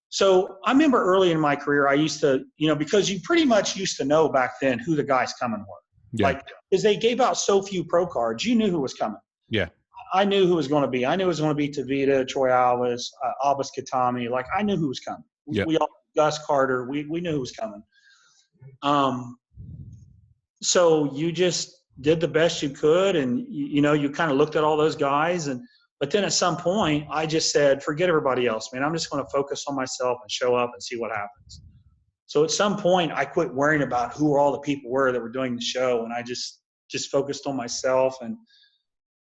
So I remember early in my career, I used to, you know, because you pretty much used to know back then who the guys coming were. Yeah. Like, because they gave out so few pro cards, you knew who was coming. Yeah. I knew who was going to be. I knew it was going to be Tavita, Troy Alves, Albus Katami. Like, I knew who was coming. Yeah. We all, Gus Carter, we knew who was coming. So you just did the best you could, and you know, you kind of looked at all those guys, but then at some point I just said, forget everybody else, man. I'm just going to focus on myself and show up and see what happens. So at some point I quit worrying about who all the people were that were doing the show, and I just focused on myself. And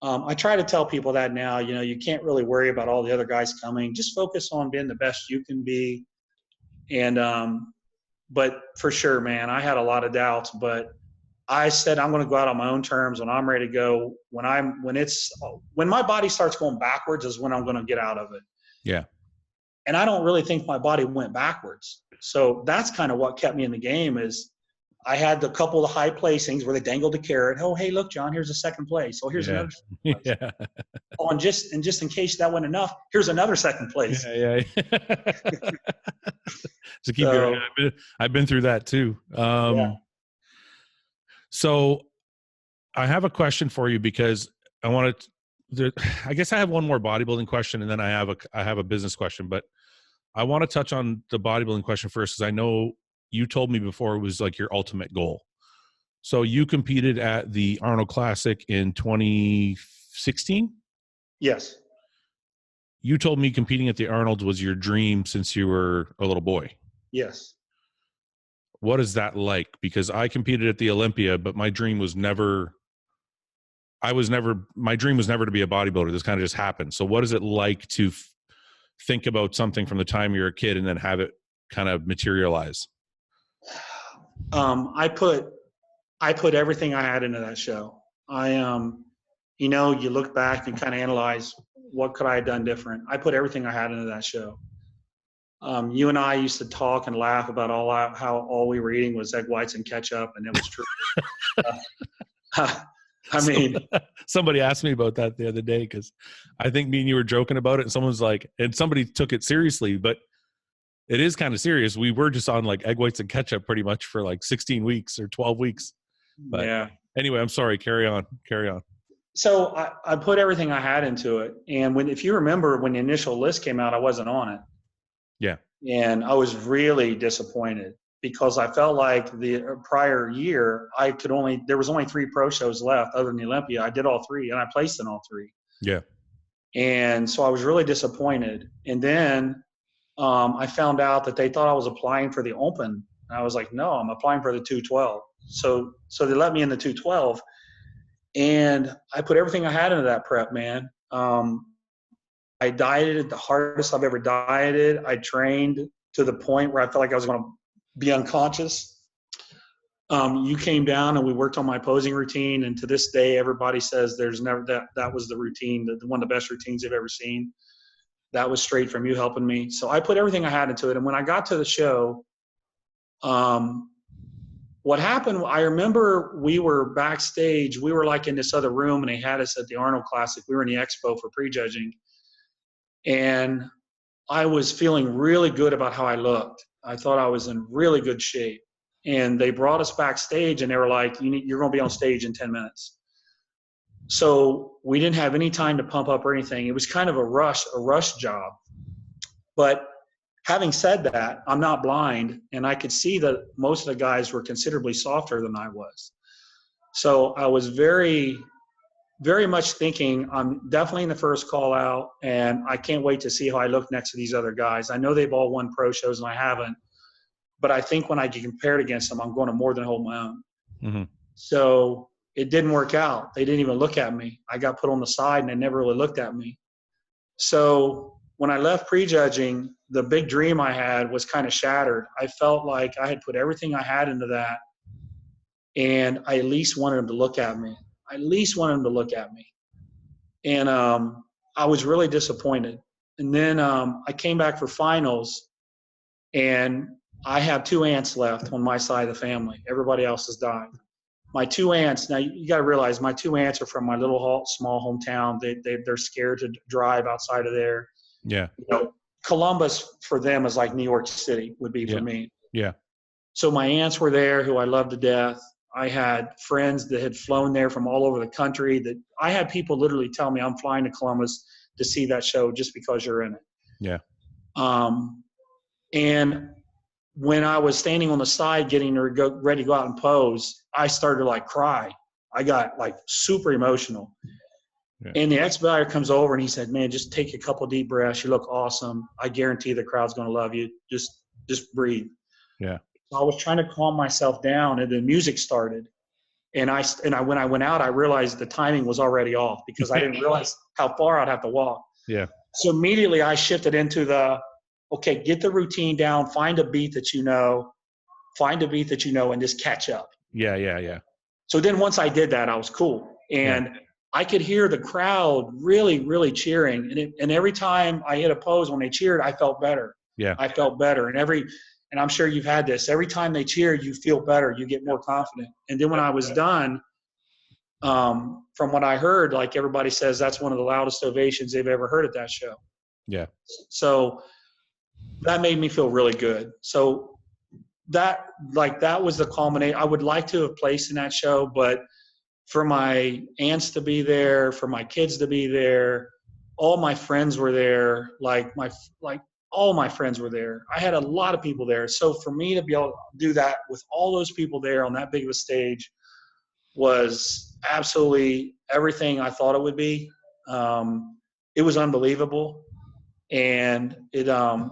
I try to tell people that now, you know, you can't really worry about all the other guys coming. Just focus on being the best you can be. And but for sure, man, I had a lot of doubts, but I said, I'm going to go out on my own terms when I'm ready to go. When my body starts going backwards is when I'm going to get out of it. Yeah. And I don't really think my body went backwards. So that's kind of what kept me in the game. Is I had a couple of high placings where they dangled a carrot. Oh, hey, look, John, here's a second place. Oh, here's another second place. Yeah. Oh, and just in case that wasn't enough, here's another second place. Yeah. To keep I've been through that too. So I have a question for you, because I guess I have one more bodybuilding question, and then I have a business question, but I want to touch on the bodybuilding question first, because I know you told me before it was like your ultimate goal. So you competed at the Arnold Classic in 2016? Yes. you told me competing at the Arnold's was your dream since you were a little boy. Yes. What is that like? Because I competed at the Olympia, but my dream was never my dream was never to be a bodybuilder. This kind of just happened. So what is it like to think about something from the time you're a kid and then have it kind of materialize? I put everything I had into that show. You know, you look back and kind of analyze what could I have done different. I put everything I had into that show. You and I used to talk and laugh about how all we were eating was egg whites and ketchup, and it was true. I mean, somebody asked me about that the other day because I think me and you were joking about it, and someone's like, and somebody took it seriously, but it is kind of serious. We were just on like egg whites and ketchup pretty much for like 16 weeks or 12 weeks. But yeah. Anyway, I'm sorry. Carry on. So I put everything I had into it. And if you remember when the initial list came out, I wasn't on it. Yeah. And I was really disappointed because I felt like the prior year there was only 3 pro shows left other than the Olympia. I did all 3 and I placed in all 3. Yeah. And so I was really disappointed. And then I found out that they thought I was applying for the Open. And I was like, no, I'm applying for the 212. So they let me in the 212. And I put everything I had into that prep, man. I dieted the hardest I've ever dieted. I trained to the point where I felt like I was going to be unconscious. You came down and we worked on my posing routine. And to this day, everybody says there's never that was the routine, one of the best routines they've ever seen. That was straight from you helping me. So I put everything I had into it. And when I got to the show, what happened, I remember we were backstage. We were like in this other room and they had us at the Arnold Classic. We were in the expo for prejudging. And I was feeling really good about how I looked. I thought I was in really good shape. And they brought us backstage and they were like, you're going to be on stage in 10 minutes. So we didn't have any time to pump up or anything. It was kind of a rush job. But having said that, I'm not blind, and I could see that most of the guys were considerably softer than I was. So I was very, very much thinking I'm definitely in the first call out, and I can't wait to see how I look next to these other guys. I know they've all won pro shows and I haven't, but I think when I get compared against them, I'm going to more than hold my own. Mm-hmm. So it didn't work out. They didn't even look at me. I got put on the side and they never really looked at me. So when I left prejudging, the big dream I had was kind of shattered. I felt like I had put everything I had into that, and I at least wanted them to look at me. And I was really disappointed. And then I came back for finals, and I have 2 aunts left on my side of the family. Everybody else has died. My 2 aunts, now you got to realize my 2 aunts are from my little small hometown. They're scared to drive outside of there. Yeah. You know, Columbus for them is like New York City would be for me. Yeah. So my aunts were there who I loved to death. I had friends that had flown there from all over the country. That I had people literally tell me I'm flying to Columbus to see that show just because you're in it. Yeah. And when I was standing on the side getting ready to go out and pose, I started to like cry. I got like super emotional. Yeah. And the expediter comes over and he said, man, just take a couple deep breaths. You look awesome. I guarantee the crowd's going to love you. Just breathe. Yeah. So I was trying to calm myself down, and the music started. And when I went out, I realized the timing was already off because I didn't realize how far I'd have to walk. Yeah. So immediately I shifted into okay, get the routine down, find a beat that you know, and just catch up. Yeah. So then once I did that, I was cool. And I could hear the crowd really, really cheering. And every time I hit a pose, when they cheered, I felt better. Yeah. I felt better. And I'm sure you've had this. Every time they cheer, you feel better. You get more confident. And then when I was done, from what I heard, like everybody says, that's one of the loudest ovations they've ever heard at that show. Yeah. So that made me feel really good. So that was the culmination. I would like to have placed in that show, but for my aunts to be there, for my kids to be there, all my friends were there. All my friends were there. I had a lot of people there. So for me to be able to do that with all those people there on that big of a stage was absolutely everything I thought it would be. It was unbelievable. and it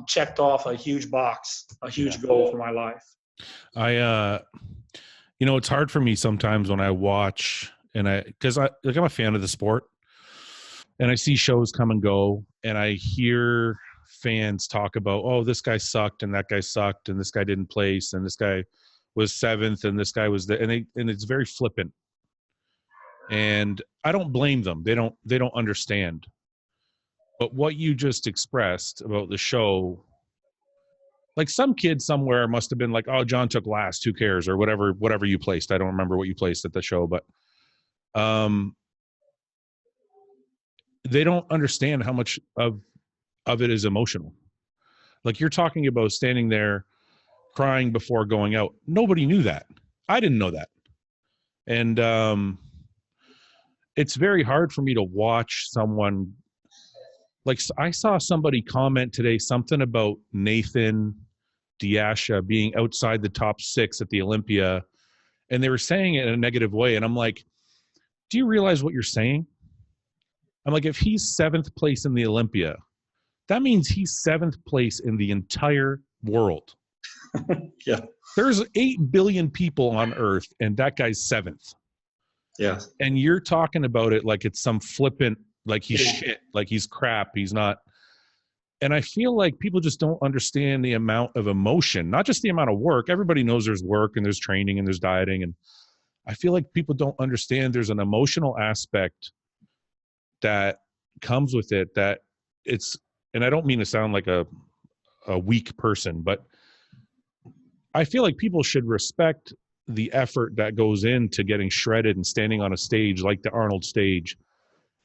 checked off a huge box, a huge goal for my life. It's hard for me sometimes when I watch because I'm a fan of the sport, and I see shows come and go, and I hear fans talk about, oh, this guy sucked and that guy sucked and this guy didn't place and this guy was 7th and this guy was and it's very flippant. And I don't blame them. They don't understand. But what you just expressed about the show, like some kid somewhere must have been like, oh, John took last, who cares, or whatever you placed. I don't remember what you placed at the show, but they don't understand how much of it is emotional. Like you're talking about standing there crying before going out. Nobody knew that. I didn't know that. And it's very hard for me to watch someone. Like I saw somebody comment today something about Nathan Diasha being outside the top 6 at the Olympia, and they were saying it in a negative way. And I'm like, do you realize what you're saying? I'm like, if he's 7th place in the Olympia, that means he's 7th place in the entire world. Yeah. There's 8 billion people on Earth, and that guy's 7th. Yeah. And you're talking about it like it's some flippant, like he's shit, like he's crap, he's not. And I feel like people just don't understand the amount of emotion, not just the amount of work. Everybody knows there's work and there's training and there's dieting. And I feel like people don't understand there's an emotional aspect that comes with it, that it's, and I don't mean to sound like a weak person, but I feel like people should respect the effort that goes into getting shredded and standing on a stage like the Arnold stage,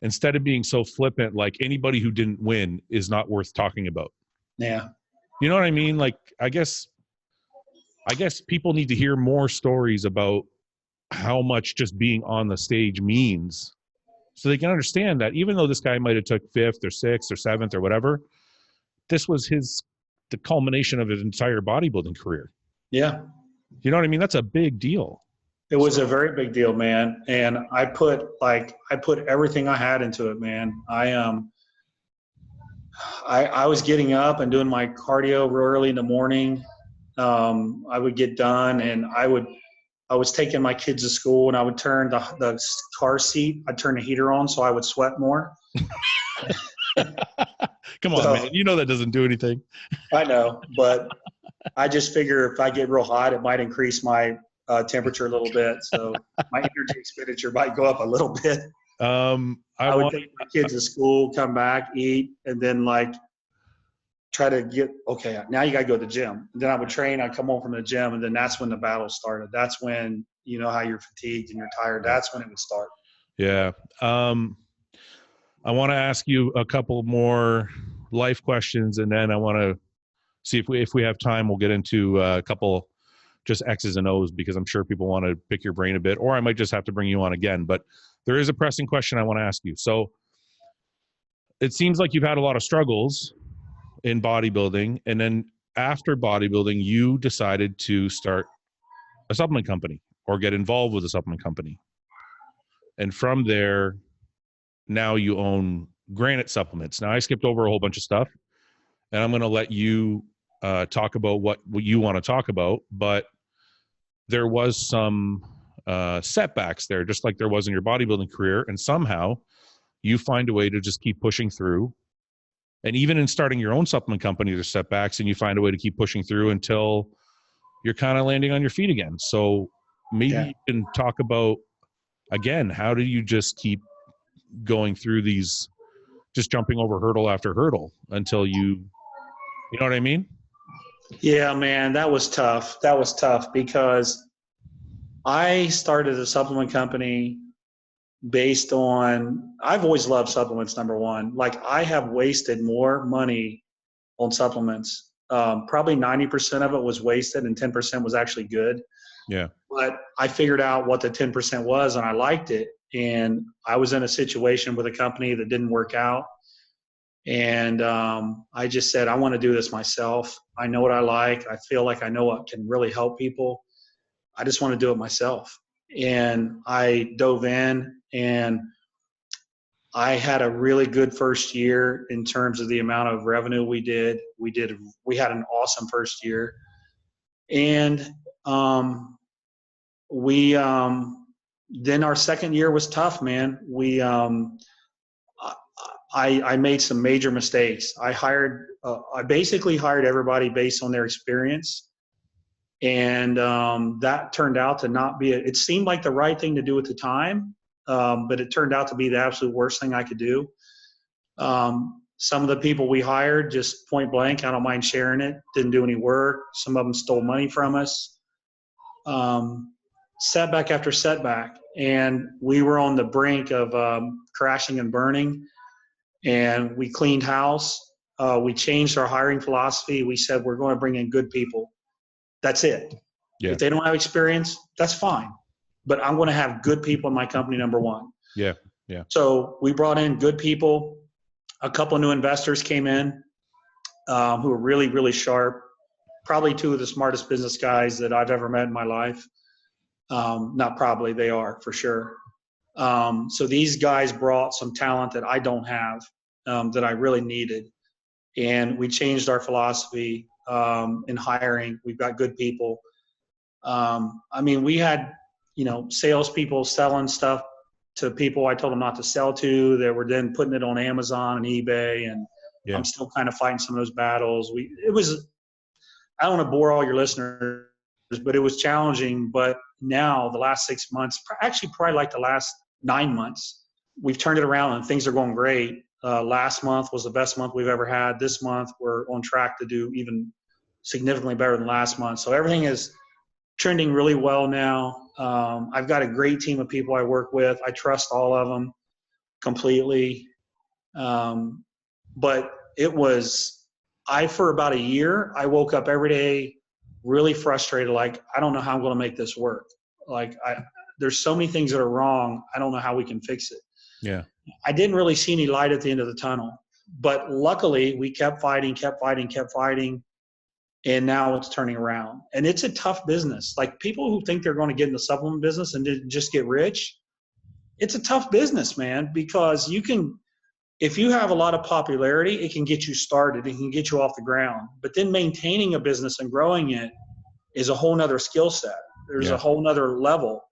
instead of being so flippant, like anybody who didn't win is not worth talking about. Yeah. You know what I mean? Like, I guess people need to hear more stories about how much just being on the stage means, so they can understand that even though this guy might have took 5th or 6th or 7th or whatever, this was the culmination of his entire bodybuilding career. Yeah. You know what I mean? That's a big deal. It was a very big deal, man. And I put everything I had into it, man. I was getting up and doing my cardio real early in the morning. I would get done, and I was taking my kids to school, and I would turn the car seat, I'd turn the heater on so I would sweat more. Come on, man. You know that doesn't do anything. I know, but I just figure if I get real hot, it might increase my temperature a little bit. So my energy expenditure might go up a little bit. I would take my kids to school, come back, eat, and then try to get, okay, now you got to go to the gym. And then I would train, I'd come home from the gym, and then that's when the battle started. That's when, you know how you're fatigued and you're tired. That's when it would start. Yeah. I want to ask you a couple more life questions, and then I want to see if we have time, we'll get into a couple just X's and O's, because I'm sure people want to pick your brain a bit, or I might just have to bring you on again. But there is a pressing question I want to ask you. So it seems like you've had a lot of struggles in bodybuilding, and then after bodybuilding, you decided to start a supplement company or get involved with a supplement company. And from there, now you own Granite Supplements. Now I skipped over a whole bunch of stuff, and I'm going to let you talk about what you want to talk about, but there was some setbacks there, just like there was in your bodybuilding career, and somehow you find a way to just keep pushing through. And even in starting your own supplement company, there's setbacks, and you find a way to keep pushing through until you're kind of landing on your feet again. So maybe you can talk about, again, how do you just keep going through these, just jumping over hurdle after hurdle until you know what I mean? Yeah, man, that was tough. That was tough because I started a supplement company based on, I've always loved supplements, number one. Like, I have wasted more money on supplements. Probably 90% of it was wasted and 10% was actually good. Yeah. But I figured out what the 10% was, and I liked it. And I was in a situation with a company that didn't work out. And I just said, I want to do this myself. I know what I like. I feel like I know what can really help people. I just want to do it myself. And I dove in, and I had a really good first year in terms of the amount of revenue we did. We had an awesome first year. And then our second year was tough, man. I made some major mistakes. I basically hired everybody based on their experience. And that turned out to not be, it seemed like the right thing to do at the time, but it turned out to be the absolute worst thing I could do. Some of the people we hired, just point blank, I don't mind sharing it, didn't do any work. Some of them stole money from us. Setback after setback. And we were on the brink of crashing and burning. And we cleaned house. We changed our hiring philosophy. We said, we're going to bring in good people. That's it. Yeah. If they don't have experience, that's fine. But I'm going to have good people in my company, number one. Yeah. Yeah. So we brought in good people. A couple of new investors came in who were really, really sharp. Probably two of the smartest business guys that I've ever met in my life. Not probably, they are for sure. So these guys brought some talent that I don't have, that I really needed. And we changed our philosophy in hiring. We've got good people. I mean, we had, salespeople selling stuff to people I told them not to sell to, that were then putting it on Amazon and eBay. And yeah. I'm still kind of fighting some of those battles. I don't want to bore all your listeners, but it was challenging. But now the last 6 months, actually probably like the last 9 months, we've turned it around and things are going great. Last month was the best month we've ever had. This month we're on track to do even significantly better than last month. So everything is trending really well now. I've got a great team of people I work with. I trust all of them completely. But for about a year, I woke up every day really frustrated. Like, I don't know how I'm going to make this work. Like, there's so many things that are wrong. I don't know how we can fix it. Yeah. I didn't really see any light at the end of the tunnel, but luckily we kept fighting. And now it's turning around, and it's a tough business. Like, people who think they're going to get in the supplement business and just get rich, it's a tough business, man, because if you have a lot of popularity, it can get you started. It can get you off the ground, but then maintaining a business and growing it is a whole nother skill set. There's a whole nother level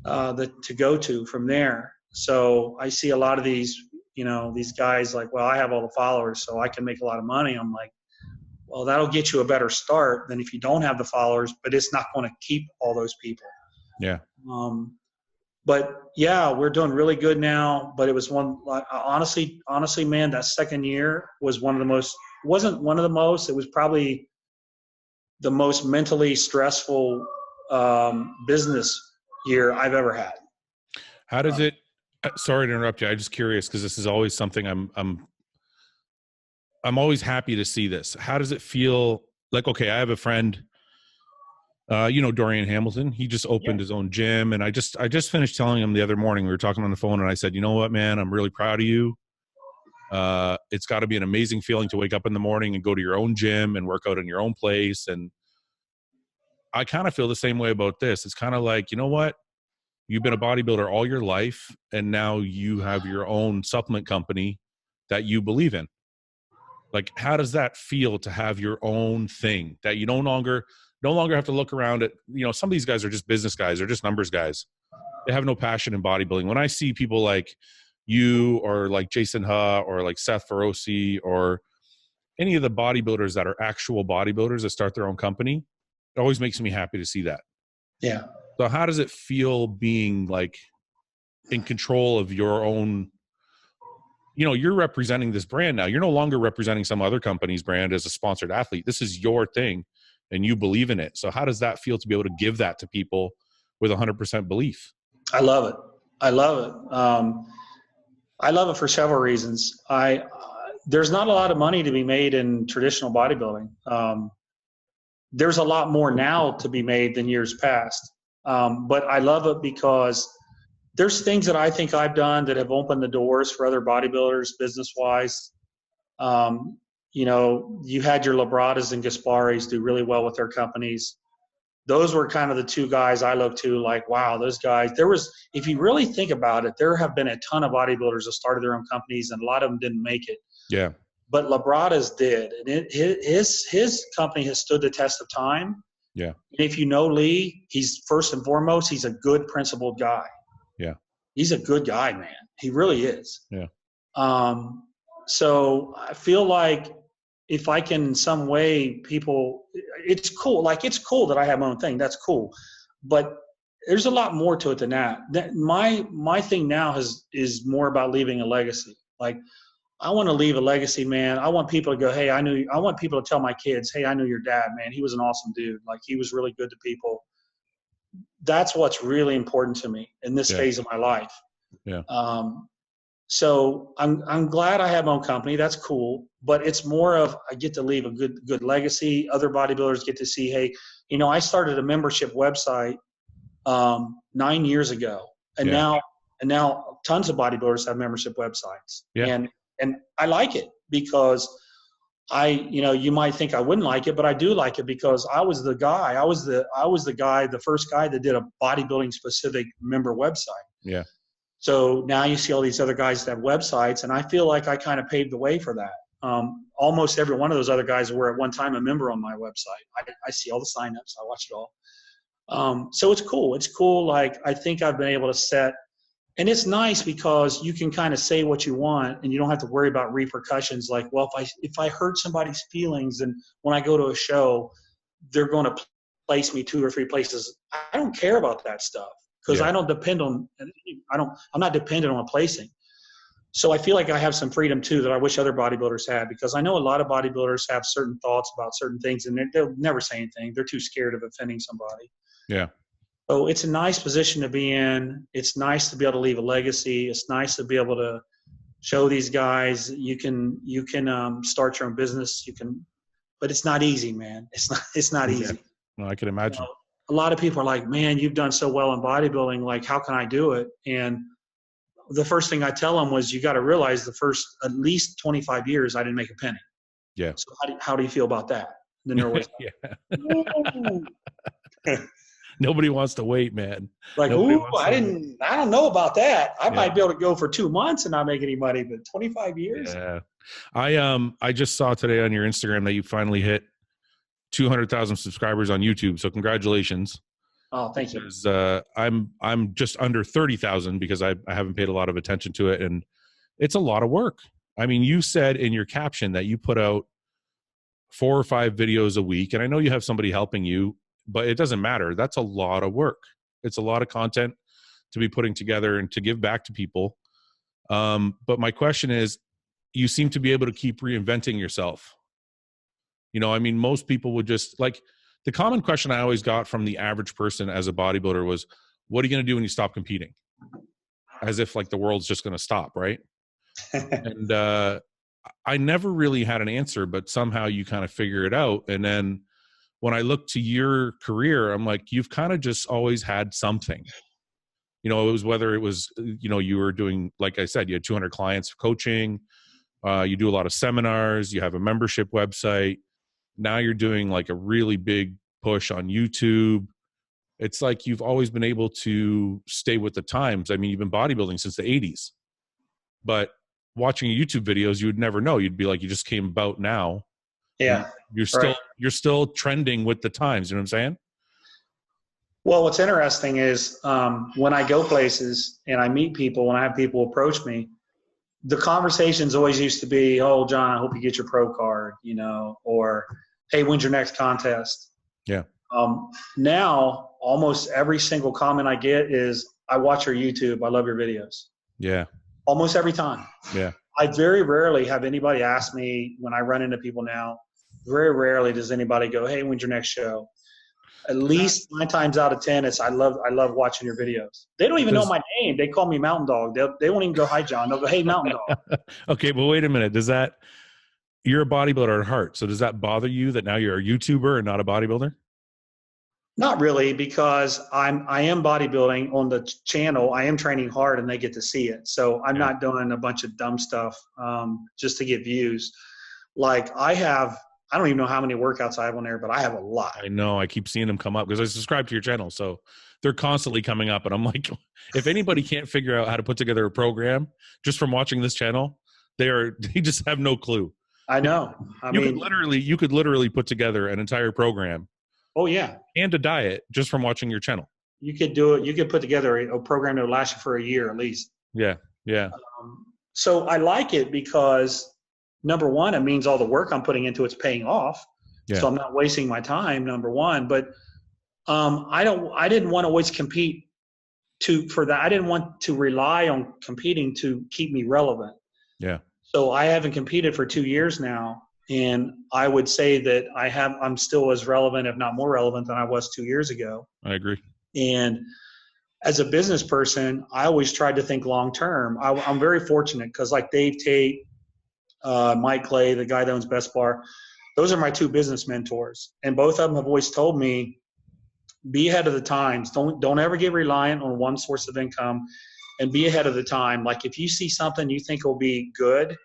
to go to from there. So I see a lot of these guys like, well, I have all the followers, so I can make a lot of money. I'm like, well, that'll get you a better start than if you don't have the followers, but it's not going to keep all those people. Yeah. But yeah, we're doing really good now. But it was honestly, man, that second year was wasn't one of the most, it was probably the most mentally stressful business year I've ever had. How does it, sorry to interrupt you. I'm just curious, because this is always something I'm always happy to see this. How does it feel? Like, okay, I have a friend, Dorian Hamilton. He just opened his own gym, and I just finished telling him the other morning, we were talking on the phone, and I said, you know what, man, I'm really proud of you. It's got to be an amazing feeling to wake up in the morning and go to your own gym and work out in your own place. And I kind of feel the same way about this. It's kind of like, you know what? You've been a bodybuilder all your life, and now you have your own supplement company that you believe in. Like, how does that feel to have your own thing that you no longer have to look around at? Some of these guys are just business guys. They're just numbers guys. They have no passion in bodybuilding. When I see people like you, or like Jason Ha, or like Seth Feroci, or any of the bodybuilders that are actual bodybuilders that start their own company, it always makes me happy to see that. Yeah. So how does it feel being like in control of your own? You're representing this brand now. You're no longer representing some other company's brand as a sponsored athlete. This is your thing, and you believe in it. So how does that feel to be able to give that to people with 100% belief? I love it. I love it for several reasons. There's not a lot of money to be made in traditional bodybuilding. There's a lot more now to be made than years past. But I love it because there's things that I think I've done that have opened the doors for other bodybuilders business-wise. You had your Labradas and Gasparis do really well with their companies. those were kind of the two guys I looked to, like, wow, those guys. If you really think about it, there have been a ton of bodybuilders that started their own companies, and a lot of them didn't make it. Yeah. But Labrada's did. And his company has stood the test of time. Yeah. And if you know Lee, he's first and foremost, he's a good principled guy. Yeah. He's a good guy, man. He really is. Yeah. So I feel like if I can in some way, it's cool. Like, it's cool that I have my own thing. That's cool. But there's a lot more to it than that. My thing now is more about leaving a legacy. Like, I want to leave a legacy, man. I want people to go, hey, I want people to tell my kids, hey, I knew your dad, man. He was an awesome dude. Like, he was really good to people. That's what's really important to me in this phase of my life. Yeah. So I'm glad I have my own company. That's cool. But it's more of, I get to leave a good legacy. Other bodybuilders get to see, hey, I started a membership website 9 years ago, and now tons of bodybuilders have membership websites. Yeah. And I like it because you might think I wouldn't like it, but I do like it because I was the guy. The first guy that did a bodybuilding specific member website. Yeah. So now you see all these other guys that have websites, and I feel like I kind of paved the way for that. Almost every one of those other guys were at one time a member on my website. I see all the signups. I watch it all. So it's cool. It's cool. Like, I think I've been able to set. And it's nice because you can kind of say what you want and you don't have to worry about repercussions. Like, well, if I hurt somebody's feelings, and when I go to a show, they're going to place me 2 or 3 places. I don't care about that stuff because I don't depend on, I'm not dependent on a placing. So I feel like I have some freedom too that I wish other bodybuilders had, because I know a lot of bodybuilders have certain thoughts about certain things and they'll never say anything. They're too scared of offending somebody. Yeah. So it's a nice position to be in. It's nice to be able to leave a legacy. It's nice to be able to show these guys you can start your own business. But it's not easy, man. It's not easy. No, I can imagine. A lot of people are like, man, you've done so well in bodybuilding. Like, how can I do it? And the first thing I tell them was, you got to realize the first at least 25 years, I didn't make a penny. Yeah. So how do you feel about that? And then they're always like, nobody wants to wait, man. Like, I don't know about that. I might be able to go for 2 months and not make any money, but 25 years. Yeah. I just saw today on your Instagram that you finally hit 200,000 subscribers on YouTube. So congratulations. Oh, thank you. I'm just under 30,000 because I haven't paid a lot of attention to it, and it's a lot of work. I mean, you said in your caption that you put out 4 or 5 videos a week, and I know you have somebody helping you, but it doesn't matter. That's a lot of work. It's a lot of content to be putting together and to give back to people. But my question is, you seem to be able to keep reinventing yourself. I mean, most people would just, like, the common question I always got from the average person as a bodybuilder was, what are you going to do when you stop competing? As if like the world's just going to stop, right? And I never really had an answer, but somehow you kind of figure it out. And then when I look to your career, I'm like, you've kind of just always had something. It was whether it was, you were doing, like I said, you had 200 clients coaching, you do a lot of seminars, you have a membership website. Now you're doing like a really big push on YouTube. It's like you've always been able to stay with the times. I mean, you've been bodybuilding since the 80s. But watching your YouTube videos, you would never know. You'd be like, you just came about now. Yeah. You're still trending with the times. You know what I'm saying? Well, what's interesting is when I go places and I meet people, when I have people approach me, the conversations always used to be, oh, John, I hope you get your pro card, or, hey, when's your next contest? Yeah. Now, almost every single comment I get is, I watch your YouTube. I love your videos. Yeah. Almost every time. Yeah. I very rarely have anybody ask me, when I run into people now, very rarely does anybody go, hey, when's your next show? At least 9 times out of 10, it's I love watching your videos. They don't even know my name. They call me Mountain Dog. They won't even go, hi, John. They'll go, hey, Mountain Dog. Okay, but wait a minute. You're a bodybuilder at heart. So does that bother you that now you're a YouTuber and not a bodybuilder? Not really, because I am bodybuilding on the channel. I am training hard and they get to see it. So I'm not doing a bunch of dumb stuff just to get views. Like, I have I don't even know how many workouts I have on there, but I have a lot. I know. I keep seeing them come up because I subscribe to your channel. So they're constantly coming up. And I'm like, if anybody can't figure out how to put together a program just from watching this channel, they just have no clue. I know. You could literally put together an entire program. Oh yeah. And a diet just from watching your channel. You could do it. You could put together a program that would last you for a year at least. Yeah. Yeah. So I like it because number one, it means all the work I'm putting into it's paying off. Yeah. So I'm not wasting my time, number one. But I didn't want to always compete for that. I didn't want to rely on competing to keep me relevant. Yeah. So I haven't competed for 2 years now. And I would say that I'm still as relevant, if not more relevant than I was 2 years ago. I agree. And as a business person, I always tried to think long-term. I'm very fortunate because like Dave Tate, Mike Clay, the guy that owns Best Bar, those are my two business mentors. And both of them have always told me, be ahead of the times. Don't ever get reliant on one source of income, and be ahead of the time. Like if you see something you think will be good,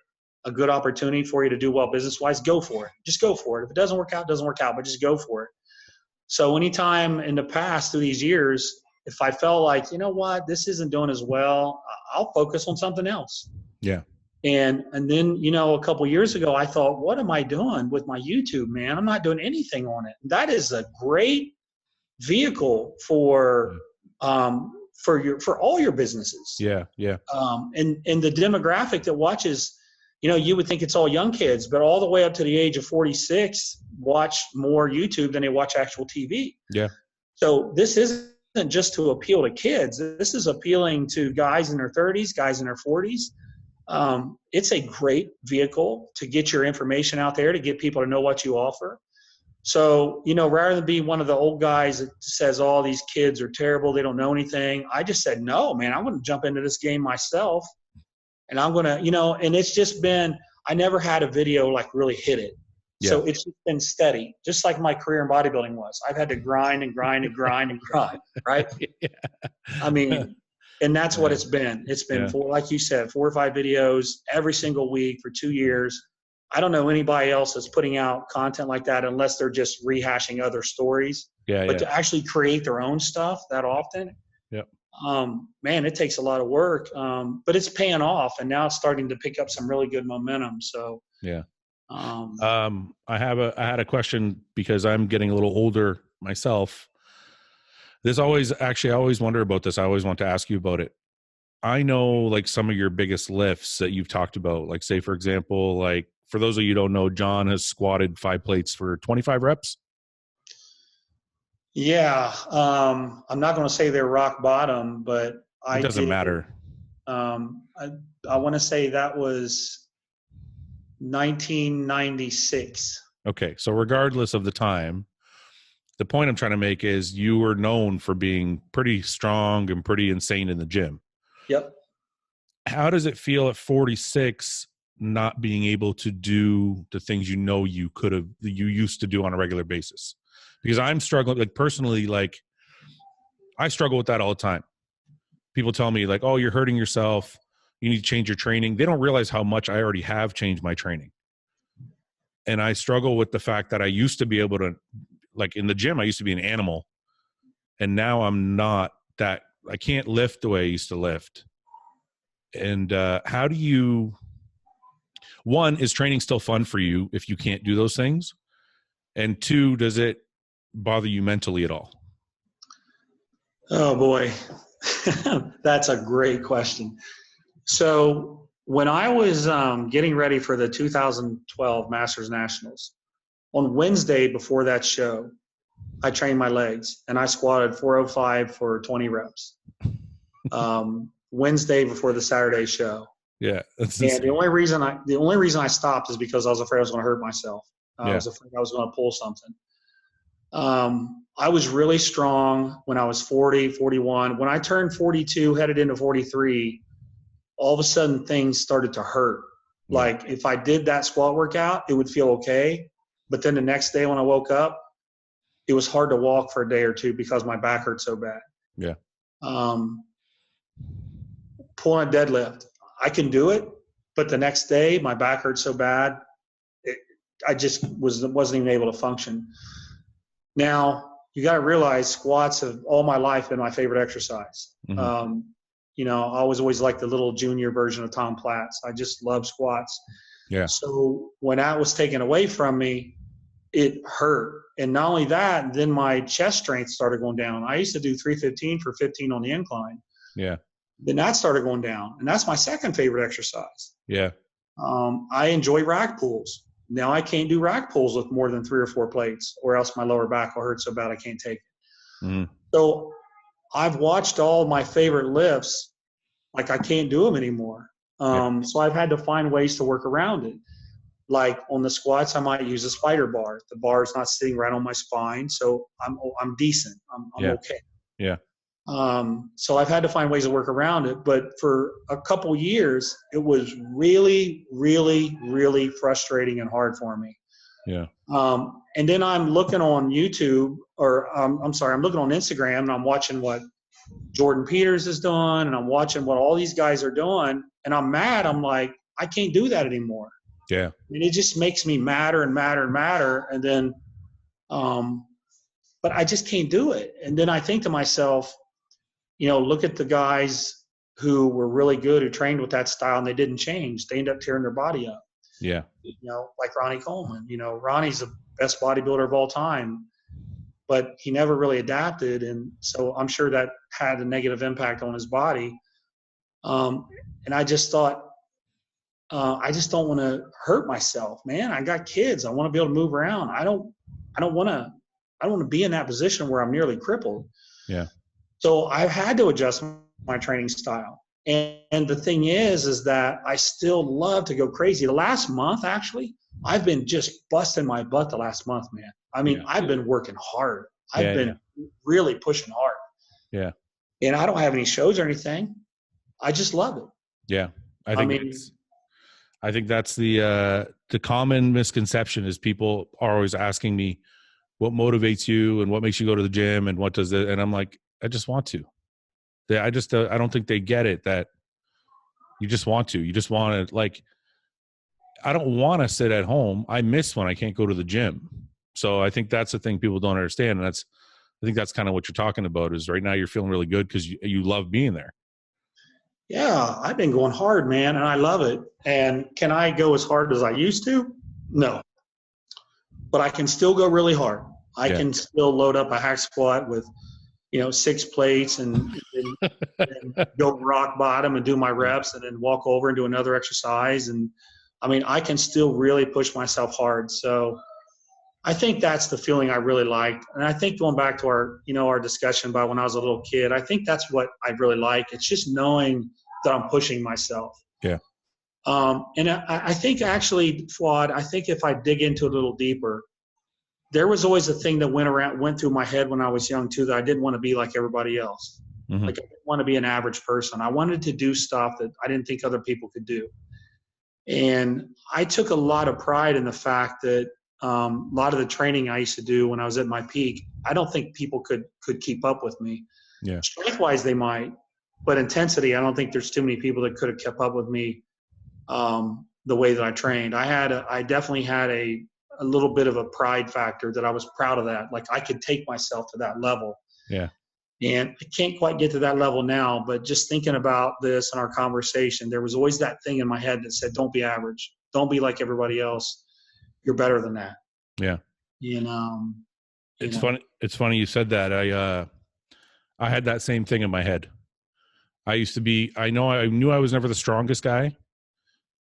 a good opportunity for you to do well business-wise, go for it. Just go for it. If it doesn't work out, it doesn't work out, but just go for it. So anytime in the past through these years, if I felt like, you know what, this isn't doing as well, I'll focus on something else. Yeah. And then, you know, a couple years ago, I thought, what am I doing with my YouTube, man? I'm not doing anything on it. That is a great vehicle for all your businesses. Yeah. Yeah. And the demographic that watches, you know, you would think it's all young kids, but all the way up to the age of 46 watch more YouTube than they watch actual TV. Yeah. So this isn't just to appeal to kids. This is appealing to guys in their 30s, guys in their 40s. It's a great vehicle to get your information out there, to get people to know what you offer. So, you know, rather than be one of the old guys that says all these kids are terrible, they don't know anything, I just said, no, man, I'm going to jump into this game myself. And I'm going to, you know, and it's just been, I never had a video like really hit it. Yeah. So it's just been steady, just like my career in bodybuilding was. I've had to grind and grind and grind and grind, right? Yeah. I mean, and that's what it's been. It's been, like you said, 4 or 5 videos every single week for 2 years. I don't know anybody else that's putting out content like that unless they're just rehashing other stories. Yeah, but to actually create their own stuff that often, man, it takes a lot of work. But it's paying off, and now it's starting to pick up some really good momentum. So yeah. I had a question because I'm getting a little older myself. I always wonder about this. I always want to ask you about it. I know like some of your biggest lifts that you've talked about, like say, for example, like for those of you who don't know, John has squatted 5 plates for 25 reps. Yeah. I'm not going to say they're rock bottom, but it doesn't matter. I want to say that was 1996. Okay. So regardless of the time, the point I'm trying to make is you were known for being pretty strong and pretty insane in the gym. Yep. How does it feel at 46 not being able to do the things you know you used to do on a regular basis? Because I'm struggling, like personally, like I struggle with that all the time. People tell me like, oh, you're hurting yourself. You need to change your training. They don't realize how much I already have changed my training. And I struggle with the fact that I used to be able to, like in the gym, I used to be an animal. And now I'm not that. I can't lift the way I used to lift. And how do you, one, is training still fun for you if you can't do those things? And 2, does it bother you mentally at all? Oh boy, that's a great question. So when I was getting ready for the 2012 Masters Nationals, on Wednesday before that show, I trained my legs and I squatted 405 for 20 reps. Wednesday before the Saturday show. Yeah. And the only reason I stopped is because I was afraid I was going to hurt myself. I was afraid I was going to pull something. I was really strong when I was 40, 41. When I turned 42, headed into 43, all of a sudden things started to hurt. Like if I did that squat workout, it would feel okay. But then the next day when I woke up, it was hard to walk for a day or two because my back hurt so bad. Yeah. Pulling a deadlift, I can do it, but the next day my back hurt so bad, I just wasn't even able to function. Now, you got to realize squats have all my life been my favorite exercise. Mm-hmm. You know, I always liked the little junior version of Tom Platz. I just love squats. Yeah. So when that was taken away from me, it hurt. And not only that, then my chest strength started going down. I used to do 315 for 15 on the incline. Yeah. Then that started going down. And that's my second favorite exercise. Yeah. I enjoy rack pulls. Now I can't do rack pulls with more than 3 or 4 plates, or else my lower back will hurt so bad I can't take it. Mm-hmm. So I've watched all my favorite lifts, like I can't do them anymore. So I've had to find ways to work around it. Like on the squats, I might use a spider bar. The bar is not sitting right on my spine, so I'm decent. I'm okay. Yeah. So I've had to find ways to work around it. But for a couple years, it was really, really, really frustrating and hard for me. Yeah. And then I'm looking on YouTube, or I'm looking on Instagram, and I'm watching what Jordan Peters has done, and I'm watching what all these guys are doing, and I'm mad. I'm like, I can't do that anymore. Yeah. And it just makes me madder and madder and madder. And then, but I just can't do it. And then I think to myself, you know, look at the guys who were really good, who trained with that style, and they didn't change. They ended up tearing their body up. Yeah. You know, like Ronnie Coleman. You know, Ronnie's the best bodybuilder of all time, but he never really adapted. And so I'm sure that had a negative impact on his body. And I just thought, I just don't want to hurt myself, man. I got kids. I want to be able to move around. I don't want to be in that position where I'm nearly crippled. Yeah. So I've had to adjust my training style. And the thing is that I still love to go crazy. The last month, actually, I've been just busting my butt the last month, man. I mean, I've been working hard. I've been really pushing hard. Yeah. And I don't have any shows or anything. I just love it. Yeah. I think that's the common misconception is people are always asking me what motivates you and what makes you go to the gym and what does it, and I'm like, I just want to. I don't think they get it that you just want to. You just want to, like, I don't want to sit at home. I miss when I can't go to the gym. So I think that's the thing people don't understand. And I think that's kind of what you're talking about is right now you're feeling really good because you love being there. Yeah, I've been going hard, man, and I love it. And can I go as hard as I used to? No. But I can still go really hard. I can still load up a hack squat with, 6 plates and go rock bottom and do my reps and then walk over and do another exercise. And, I mean, I can still really push myself hard. So I think that's the feeling I really liked. And I think going back to our discussion about when I was a little kid, I think that's what I really like. It's just knowing that I'm pushing myself. Yeah. And I think actually, Fouad, I think if I dig into it a little deeper, there was always a thing that went through my head when I was young too, that I didn't want to be like everybody else. Mm-hmm. Like I didn't want to be an average person. I wanted to do stuff that I didn't think other people could do. And I took a lot of pride in the fact that a lot of the training I used to do when I was at my peak, I don't think people could keep up with me. Yeah. Strength-wise, they might, but intensity, I don't think there's too many people that could have kept up with me the way that I trained. I definitely had a little bit of a pride factor that I was proud of that. Like I could take myself to that level. Yeah. And I can't quite get to that level now, but just thinking about this in our conversation, there was always that thing in my head that said, don't be average. Don't be like everybody else. You're better than that. Yeah. It's funny. It's funny you said that. I had that same thing in my head. I knew I was never the strongest guy,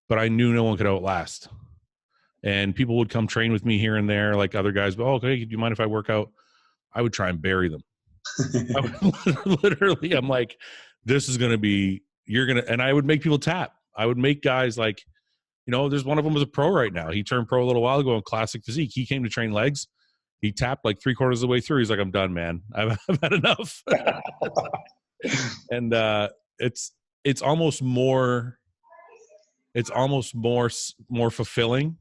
but I knew no one could outlast. And people would come train with me here and there, like other guys. But okay, do you mind if I work out? I would try and bury them. Literally, I'm like, this is going to be, and I would make people tap. I would make guys like, there's one of them was a pro right now. He turned pro a little while ago in classic physique. He came to train legs. He tapped like 3/4 of the way through. He's like, I'm done, man. I've had enough. And it's almost more fulfilling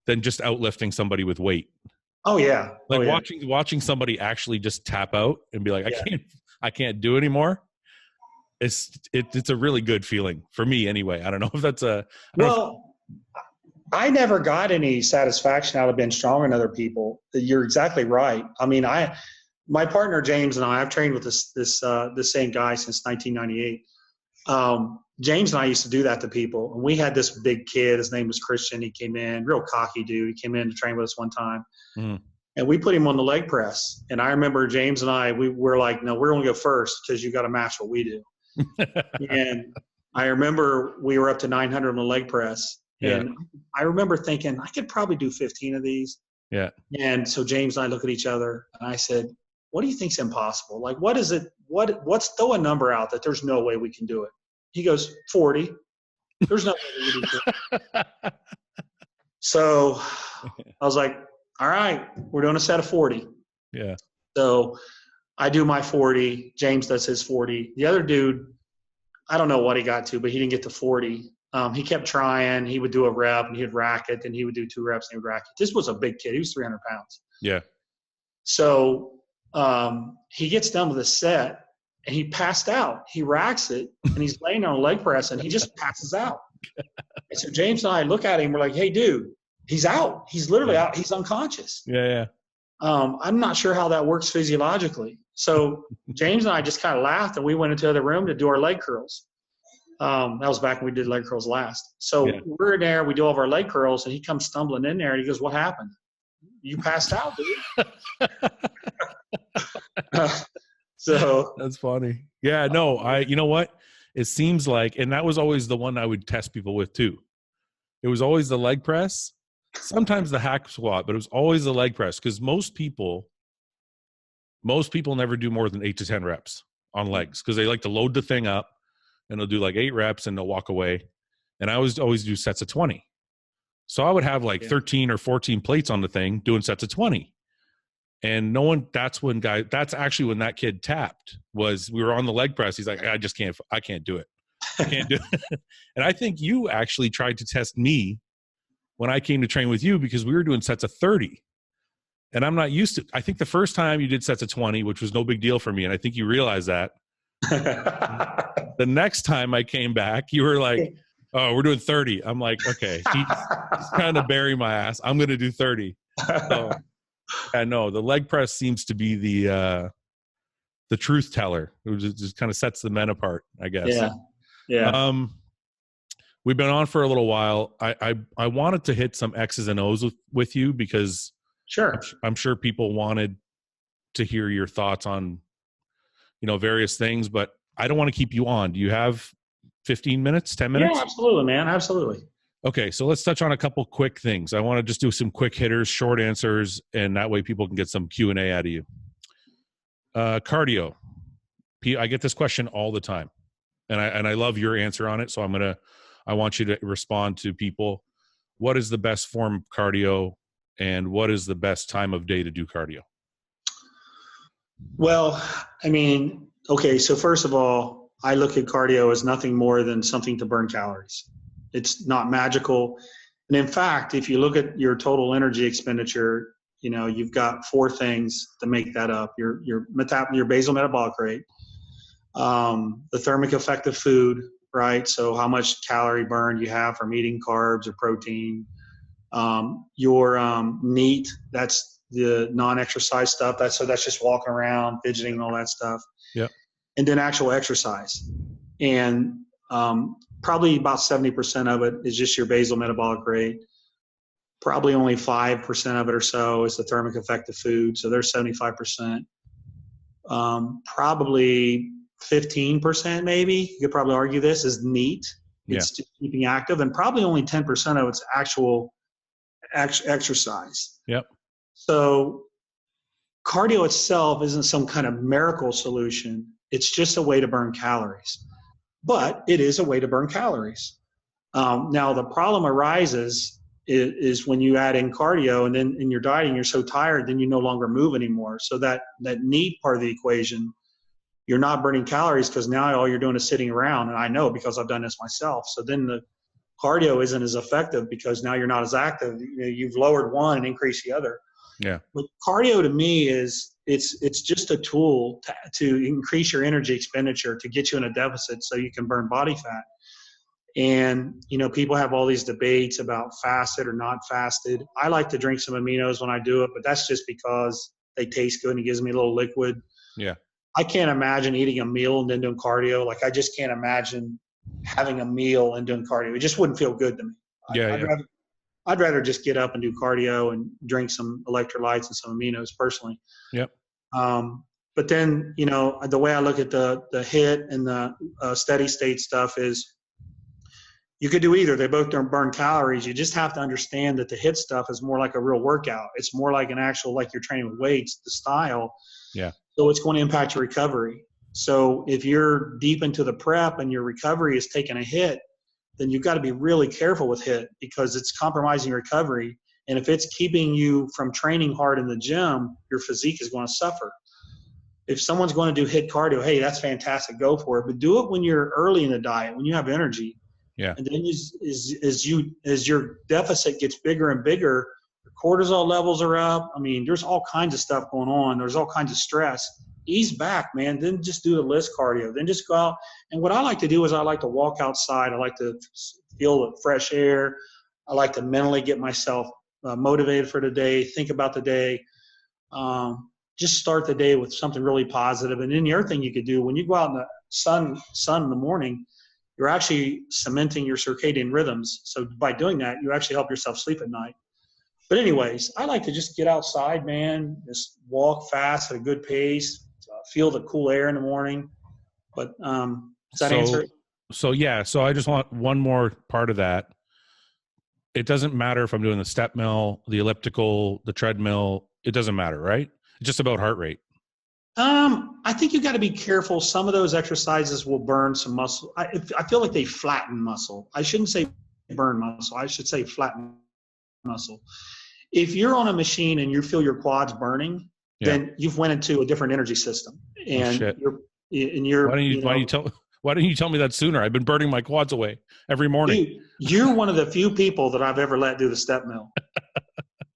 than just outlifting somebty with weight. Oh yeah. Like watching somebody actually just tap out and be like, I can't do anymore. It's a really good feeling for me anyway. I don't know if that's I never got any satisfaction out of being stronger than other people. You're exactly right. I mean, my partner James and I've trained with this same guy since 1998. James and I used to do that to people. And we had this big kid. His name was Christian. He came in, real cocky dude. He came in to train with us one time. Mm. And we put him on the leg press. And I remember James and I, we were like, no, we're going to go first because you got to match what we do. And I remember we were up to 900 on the leg press. Yeah. And I remember thinking, I could probably do 15 of these. Yeah. And so James and I look at each other and I said, what do you think's impossible? Like, what is it? What's throw a number out that there's no way we can do it? He goes, 40. There's no way we can do it. So I was like, all right, we're doing a set of 40. Yeah. So I do my 40. James does his 40. The other dude, I don't know what he got to, but he didn't get to 40. He kept trying. He would do a rep and he'd rack it. Then he would do 2 reps and he would rack it. This was a big kid. He was 300 pounds. Yeah. So he gets done with a set and he passed out. He racks it and he's laying on a leg press and he just passes out. And so James and I look at him. We're like, hey, dude, he's out. He's literally out. He's unconscious. Yeah. I'm not sure how that works physiologically. So James and I just kind of laughed and we went into the other room to do our leg curls. That was back when we did leg curls last. So we're in there, we do all of our leg curls, and he comes stumbling in there and he goes, what happened? You passed out, dude. So that's funny. Yeah, no, you know what? It seems like, and that was always the one I would test people with too. It was always the leg press, sometimes the hack squat, but it was always the leg press because most people never do more than 8 to 10 reps on legs because they like to load the thing up and they'll do like 8 reps and they'll walk away. And I always do sets of 20. So I would have like 13 or 14 plates on the thing doing sets of 20. And that's actually when that kid tapped. Was we were on the leg press. He's like, I can't do it. I can't do it. And I think you actually tried to test me when I came to train with you because we were doing sets of 30. And I'm not used to, I think the first time you did sets of 20, which was no big deal for me. And I think you realized that. The next time I came back, you were like, oh, we're doing 30. I'm like, okay, he's trying to bury my ass. I'm going to do 30. So I know the leg press seems to be the truth teller. It just kind of sets the men apart, I guess. Yeah. We've been on for a little while. I wanted to hit some X's and O's with you because sure, I'm sure people wanted to hear your thoughts on, various things, but I don't want to keep you on. Do you have 15 minutes, 10 minutes? Yeah, absolutely, man. Absolutely. Okay. So let's touch on a couple quick things. I want to just do some quick hitters, short answers, and that way people can get some Q&A out of you. Cardio. I get this question all the time and I love your answer on it. So I want you to respond to people. What is the best form of cardio and what is the best time of day to do cardio? Well, I mean, okay. So first of all, I look at cardio as nothing more than something to burn calories. It's not magical. And in fact, if you look at your total energy expenditure, you've got 4 things to make that up. Your basal metabolic rate, the thermic effect of food, right? So how much calorie burn you have from eating carbs or protein, your NEAT, that's the non-exercise stuff. That's just walking around, fidgeting and all that stuff. Yeah. And then actual exercise. And probably about 70% of it is just your basal metabolic rate. Probably only 5% of it or so is the thermic effect of food. So there's 75%. Probably 15% maybe, you could probably argue this, is NEAT. It's just keeping active. And probably only 10% of it's actual exercise. Yep. So cardio itself isn't some kind of miracle solution. It's just a way to burn calories. But it is a way to burn calories. Now, the problem arises is when you add in cardio and then in your dieting, you're so tired, then you no longer move anymore. So that NEAT part of the equation, you're not burning calories because now all you're doing is sitting around. And I know because I've done this myself. So then the cardio isn't as effective because now you're not as active. You've lowered one and increased the other. Yeah. But cardio to me it's just a tool to increase your energy expenditure to get you in a deficit so you can burn body fat. And, people have all these debates about fasted or not fasted. I like to drink some aminos when I do it, but that's just because they taste good and it gives me a little liquid. Yeah. I can't imagine eating a meal and then doing cardio. Like, I just can't imagine having a meal and doing cardio. It just wouldn't feel good to me. I'd rather just get up and do cardio and drink some electrolytes and some aminos personally. Yep. But then, the way I look at the HIIT and the steady state stuff is you could do either. They both don't burn calories. You just have to understand that the HIIT stuff is more like a real workout. It's more like an actual, like you're training with weights, the style. Yeah. So it's going to impact your recovery. So if you're deep into the prep and your recovery is taking a hit, then you've got to be really careful with HIIT because it's compromising recovery. And if it's keeping you from training hard in the gym, your physique is going to suffer. If someone's going to do HIIT cardio, hey, that's fantastic. Go for it. But do it when you're early in the diet, when you have energy. Yeah. And then as your deficit gets bigger and bigger, your cortisol levels are up. I mean, there's all kinds of stuff going on. There's all kinds of stress. Ease back, man. Then just do the list cardio. Then just go out. And what I like to do is I like to walk outside. I like to feel the fresh air. I like to mentally get myself motivated for the day, think about the day. Just start the day with something really positive. And then the other thing you could do, when you go out in the sun in the morning, you're actually cementing your circadian rhythms. So by doing that, you actually help yourself sleep at night. But anyways, I like to just get outside, man, just walk fast at a good pace, feel the cool air in the morning. But does that answer it? So I just want one more part of that. It doesn't matter if I'm doing the step mill, the elliptical, the treadmill. It doesn't matter, right? It's just about heart rate. I think you got to be careful. Some of those exercises will burn some muscle. I feel like they flatten muscle. I shouldn't say burn muscle. I should say flatten muscle. If you're on a machine and you feel your quads burning, then you've went into a different energy system. And you're why didn't you tell me that sooner? I've been burning my quads away every morning. Dude, you're one of the few people that I've ever let do the step mill.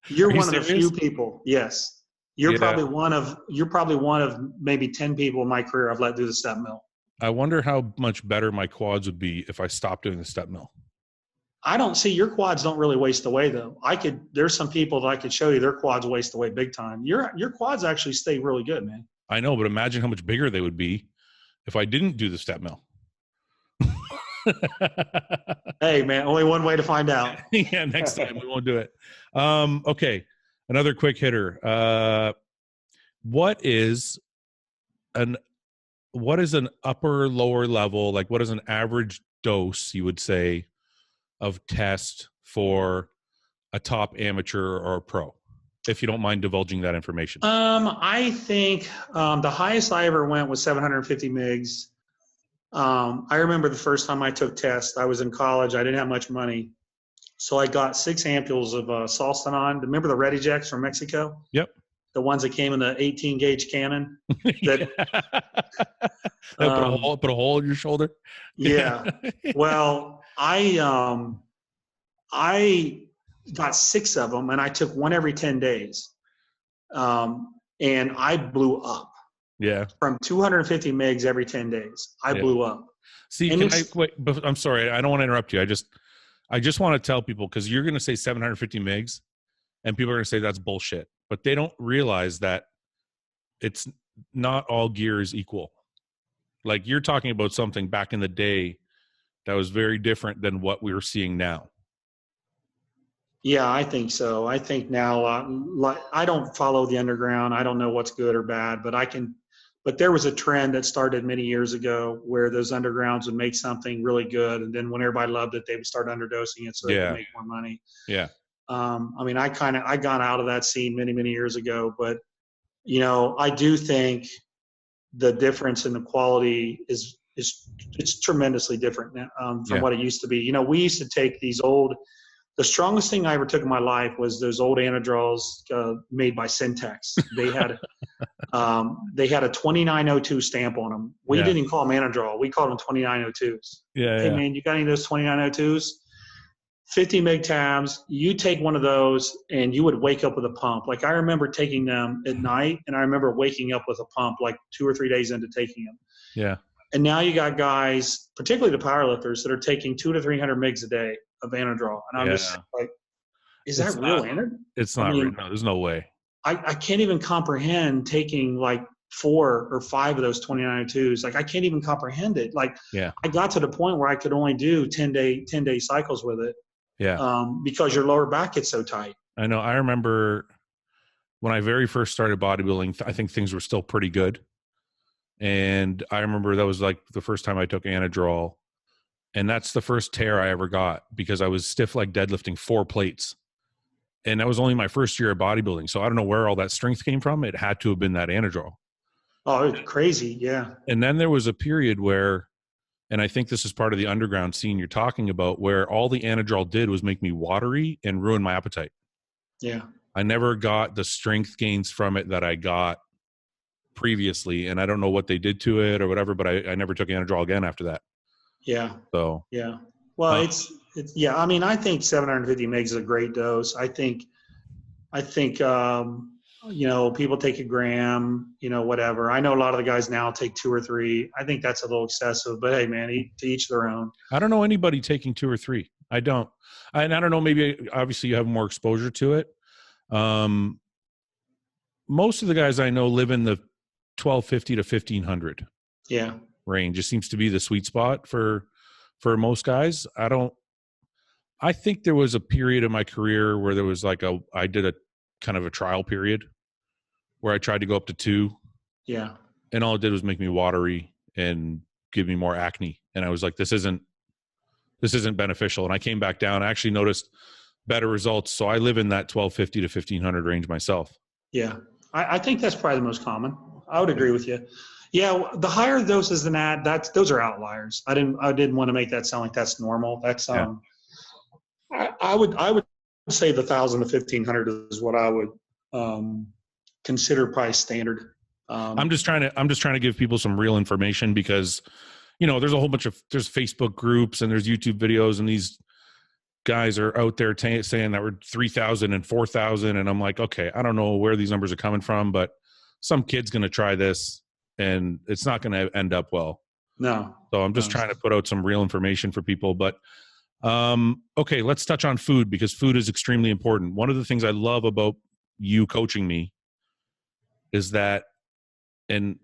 You're one of the few people. Yes. You're probably one of maybe 10 people in my career I've let do the step mill. I wonder how much better my quads would be if I stopped doing the step mill. I don't see your quads don't really waste away though. There's some people that I could show you their quads waste away big time. Your quads actually stay really good, man. I know, but imagine how much bigger they would be if I didn't do the step mill. Hey man, only one way to find out. Yeah, next time we won't do it. Okay. Another quick hitter. What is an upper lower level, like what is an average dose you would say of test for a top amateur or a pro, if you don't mind divulging that information? I think the highest I ever went was 750 mgs. I remember the first time I took tests, I was in college. I didn't have much money. So I got 6 ampules of Salstanon. Remember the Ready Jacks from Mexico? Yep. The ones that came in the 18-gauge cannon. That put a hole in your shoulder? Yeah. Well, I got 6 of them, and I took one every 10 days. And I blew up. Yeah. From 250 megs every 10 days. I blew up. See, I'm sorry. I don't want to interrupt you. I just want to tell people, because you're going to say 750 megs and people are going to say that's bullshit, but they don't realize that it's not all gear is equal. Like you're talking about something back in the day that was very different than what we're seeing now. Yeah, I think so. I think now, I don't follow the underground. I don't know what's good or bad, but there was a trend that started many years ago where those undergrounds would make something really good. And then when everybody loved it, they would start underdosing it so they could make more money. Yeah. I mean, I got out of that scene many, many years ago, but I do think the difference in the quality it's tremendously different now, from what it used to be. We used to take the strongest thing I ever took in my life was those old Anadrals made by Syntex. They had a 2902 stamp on them. We didn't even call them Anadrol. We called them 2902s. Hey man, you got any of those 2902s? 50 meg tabs. You take one of those and you would wake up with a pump. Like I remember taking them at night, and I remember waking up with a pump like 2 or 3 days into taking them. Yeah. And now you got guys, particularly the powerlifters, that are taking 200 to 300 mgs a day of Anadrol. And I'm just like, is that real Anadrol? It's not real. No, there's no way. I can't even comprehend taking like 4 or 5 of those 2902s. Like I can't even comprehend it. Like I got to the point where I could only do 10-day cycles with it. Yeah. Because your lower back gets so tight. I know. I remember when I very first started bodybuilding, I think things were still pretty good. And I remember that was like the first time I took Anadrol. And that's the first tear I ever got because I was stiff like deadlifting 4 plates. And that was only my first year of bodybuilding. So I don't know where all that strength came from. It had to have been that Anadrol. Oh, it's crazy. Yeah. And then there was a period where, and I think this is part of the underground scene you're talking about, where all the Anadrol did was make me watery and ruin my appetite. Yeah. I never got the strength gains from it that I got previously. And I don't know what they did to it or whatever, but I never took Anadrol again after that. Yeah. So, yeah. Well, it's yeah. I mean, I think 750 mgs is a great dose. I think, you know, people take a gram, you know, whatever. I know a lot of the guys now take 2 or 3. I think that's a little excessive, but hey, man, to each their own. I don't know anybody taking 2 or 3. I don't. And I don't know, maybe obviously you have more exposure to it. Most of the guys I know live in the 1250 to 1500 range. It seems to be the sweet spot for most guys. I think there was a period in my career where there was like I did a kind of a trial period where I tried to go up to 2. Yeah. And all it did was make me watery and give me more acne. And I was like, this isn't beneficial. And I came back down. I actually noticed better results. So I live in that 1250 to 1500 range myself. Yeah. I think that's probably the most common. I would agree with you. Yeah. The higher doses than that, those are outliers. I didn't want to make that sound like that's normal. That's, I would say the 1,000 to 1,500 is what I would consider probably standard. I'm just trying to give people some real information because, you know, there's a whole bunch of there's Facebook groups and there's YouTube videos and these guys are out there saying that we're 3,000 and 4,000, and I'm like, okay, I don't know where these numbers are coming from, but some kid's going to try this and it's not going to end up well. No. So I'm just trying to put out some real information for people, but. Okay, let's touch on food because food is extremely important. One of the things I love about you coaching me is that, and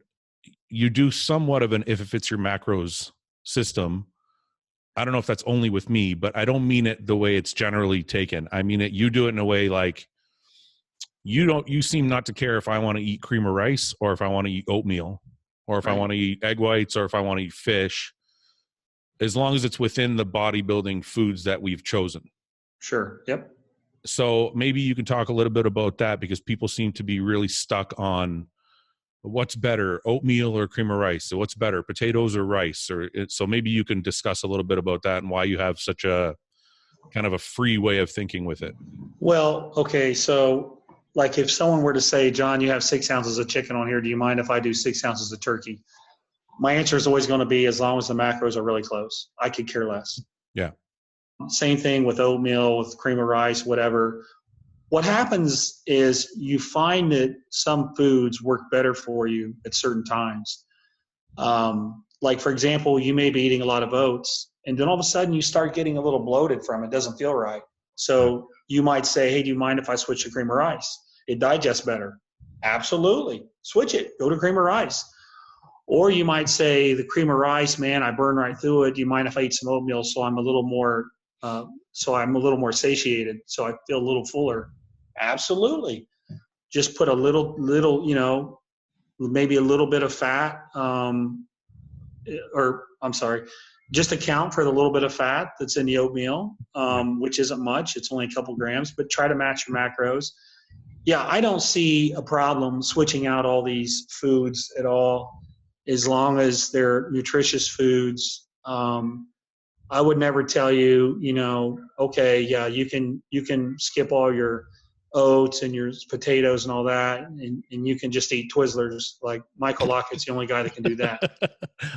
you do somewhat of an if it fits your macros system. I don't know if that's only with me, but I don't mean it the way it's generally taken. I mean it, you do it in a way like you seem not to care if I want to eat cream of rice or if I want to eat oatmeal or if I want to eat egg whites or if I want to eat fish. As long as it's within the bodybuilding foods that we've chosen. Sure. Yep. So maybe you can talk a little bit about that because people seem to be really stuck on what's better, oatmeal or cream of rice. So what's better, potatoes or rice? So maybe you can discuss a little bit about that and why you have such a kind of a free way of thinking with it. Well, okay. So like if someone were to say, John, you have 6 ounces of chicken on here. Do you mind if I do 6 ounces of turkey? My answer is always going to be as long as the macros are really close. I could care less. Yeah. Same thing with oatmeal, with cream of rice, whatever. What happens is you find that some foods work better for you at certain times. Like, for example, you may be eating a lot of oats, and then all of a sudden you start getting a little bloated from it. It doesn't feel right. So you might say, hey, do you mind if I switch to cream of rice? It digests better. Absolutely. Switch it. Go to cream of rice. Or you might say the cream of rice, man, I burn right through it. Do you mind if I eat some oatmeal so I'm a little more satiated, so I feel a little fuller? Absolutely. Just put a little, you know, maybe a little bit of fat, just account for the little bit of fat that's in the oatmeal, which isn't much. It's only a couple grams, but try to match your macros. Yeah, I don't see a problem switching out all these foods at all. As long as they're nutritious foods. I would never tell you, you know, okay, yeah, you can skip all your oats and your potatoes and all that, and you can just eat Twizzlers. Like Michael Lockett's the only guy that can do that.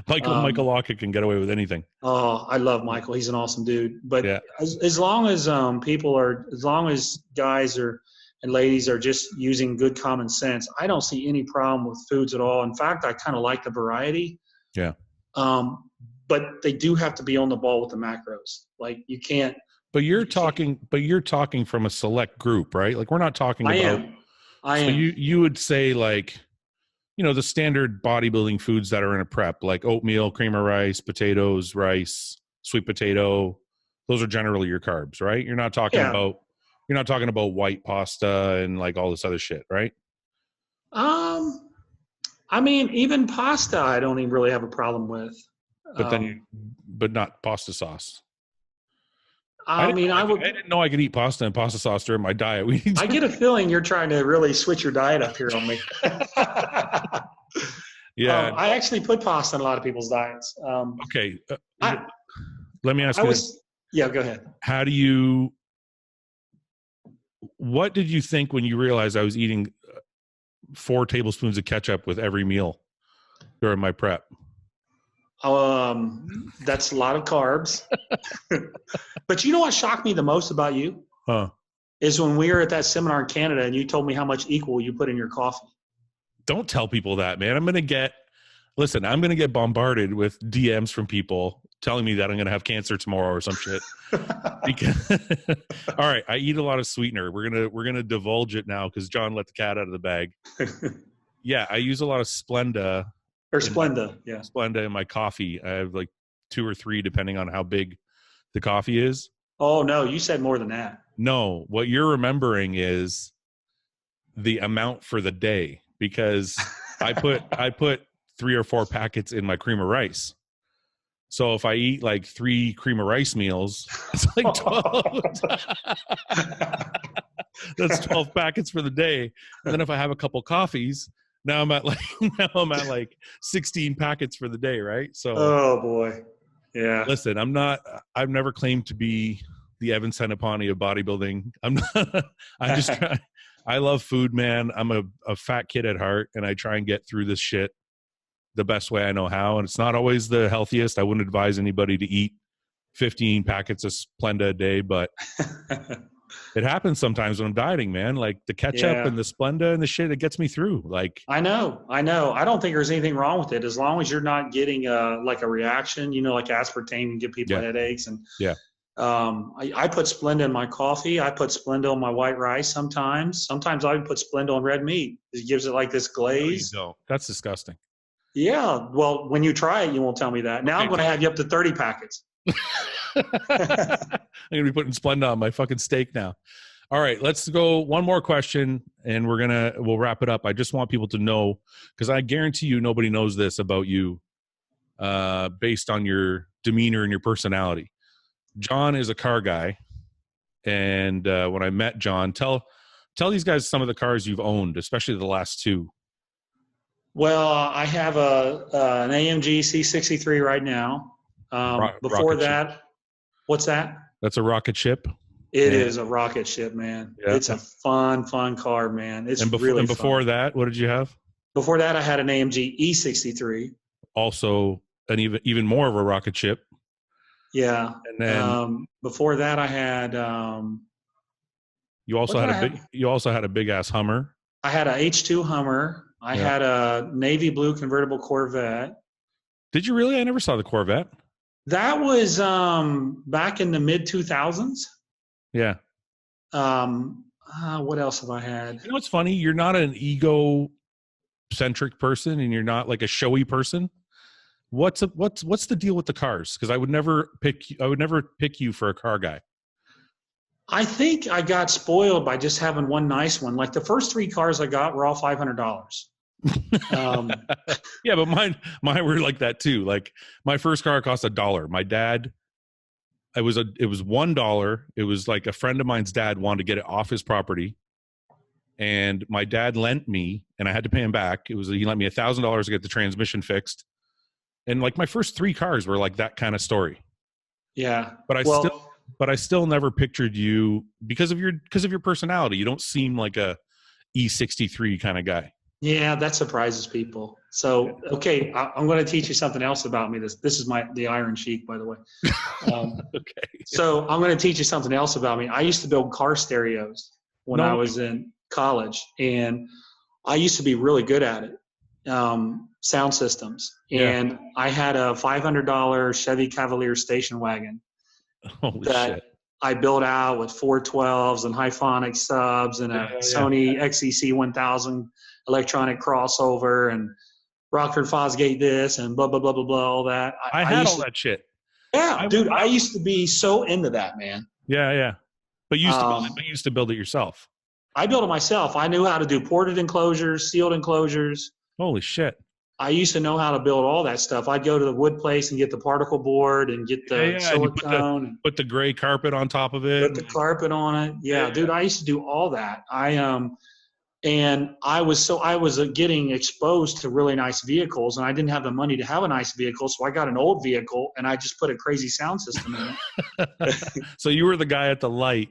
Michael Lockett can get away with anything. Oh, I love Michael. He's an awesome dude. But as long as as long as guys and ladies are just using good common sense, I don't see any problem with foods at all. In fact, I kind of like the variety. Yeah. But they do have to be on the ball with the macros. Like you can't. But you're talking from a select group, right? Like we're not talking about. I am. You would say like, the standard bodybuilding foods that are in a prep, like oatmeal, cream of rice, potatoes, rice, sweet potato. Those are generally your carbs, right? You're not talking about white pasta and like all this other shit, right? I mean, even pasta, I don't even really have a problem with. But not pasta sauce. I didn't know I could eat pasta and pasta sauce during my diet. I get a feeling you're trying to really switch your diet up here on me. Yeah. I actually put pasta in a lot of people's diets. Okay. Let me ask you this. Yeah, go ahead. What did you think when you realized I was eating 4 tablespoons of ketchup with every meal during my prep? That's a lot of carbs. But you know what shocked me the most about you? Is when we were at that seminar in Canada and you told me how much equal you put in your coffee. Don't tell people that, man. I'm going to get bombarded with DMs from people telling me that I'm going to have cancer tomorrow or some shit. Because, all right, I eat a lot of sweetener. We're going to divulge it now because John let the cat out of the bag. Yeah, I use a lot of Splenda. Or Splenda, yeah. Splenda in my coffee. I have like 2 or 3 depending on how big the coffee is. Oh, no, you said more than that. No, what you're remembering is the amount for the day because I put 3 or 4 packets in my cream of rice. So if I eat like 3 cream of rice meals, it's like 12. That's 12 packets for the day. And then if I have a couple coffees, now I'm at like 16 packets for the day, right? So oh boy. Yeah. Listen, I've never claimed to be the Evan Senapani of bodybuilding. I'm not I just try. I love food, man. I'm a fat kid at heart and I try and get through this shit the best way I know how. And it's not always the healthiest. I wouldn't advise anybody to eat 15 packets of Splenda a day, but it happens sometimes when I'm dieting, man. Like the ketchup and the Splenda and the shit, it gets me through. Like I know. I don't think there's anything wrong with it as long as you're not getting like a reaction, like aspartame and give people headaches. And I put Splenda in my coffee. I put Splenda on my white rice sometimes. Sometimes I would put Splenda on red meat. It gives it like this glaze. No, that's disgusting. Yeah. Well, when you try it, you won't tell me that. Now I'm going to have you up to 30 packets. I'm going to be putting Splenda on my fucking steak now. All right, let's go one more question and we'll wrap it up. I just want people to know, because I guarantee you nobody knows this about you based on your demeanor and your personality. John is a car guy. And when I met John, tell these guys some of the cars you've owned, especially the last 2. Well, I have an AMG C63 right now. Before that, ship. What's that? That's a rocket ship. It is a rocket ship, man. Yeah. It's a fun car, man. It's really before fun. That, what did you have? Before that, I had an AMG E63. Also, an even more of a rocket ship. Yeah. And then before that, I had. You also had a big ass Hummer. I had a H2 Hummer. I had a navy blue convertible Corvette. Did you really? I never saw the Corvette. That was back in the mid 2000s. Yeah. What else have I had? You know what's funny? You're not an ego-centric person, and you're not like a showy person. What's the deal with the cars? Because I would never pick you for a car guy. I think I got spoiled by just having one nice one. Like the first 3 cars I got were all $500. Yeah, but mine were like that too. Like my first car cost $1. My dad, it was $1. It was like a friend of mine's dad wanted to get it off his property, and my dad lent me, and I had to pay him back. He lent me $1,000 to get the transmission fixed, and like my first 3 cars were like that kind of story. Yeah, but I still never pictured you because of your personality. You don't seem like a E63 kind of guy. Yeah, that surprises people. So, okay, I'm going to teach you something else about me. This is the Iron Sheik, by the way. Okay. So I'm going to teach you something else about me. I used to build car stereos when I was in college, and I used to be really good at it. sound systems. Yeah. And I had a $500 Chevy Cavalier station wagon Holy that shit. I built out with 412s and Hyphonic subs and a Sony XEC 1000 electronic crossover and Rockford Fosgate this and blah, blah, blah, blah, blah, all that. I had all that shit. Yeah, dude, I used to be so into that, man. Yeah. But you used to build it yourself. I built it myself. I knew how to do ported enclosures, sealed enclosures. Holy shit. I used to know how to build all that stuff. I'd go to the wood place and get the particle board and get the silicone. And put the gray carpet on top of it. Put the carpet on it. Yeah, dude, I used to do all that. And I was getting exposed to really nice vehicles, and I didn't have the money to have a nice vehicle, so I got an old vehicle, and I just put a crazy sound system in it. So you were the guy at the light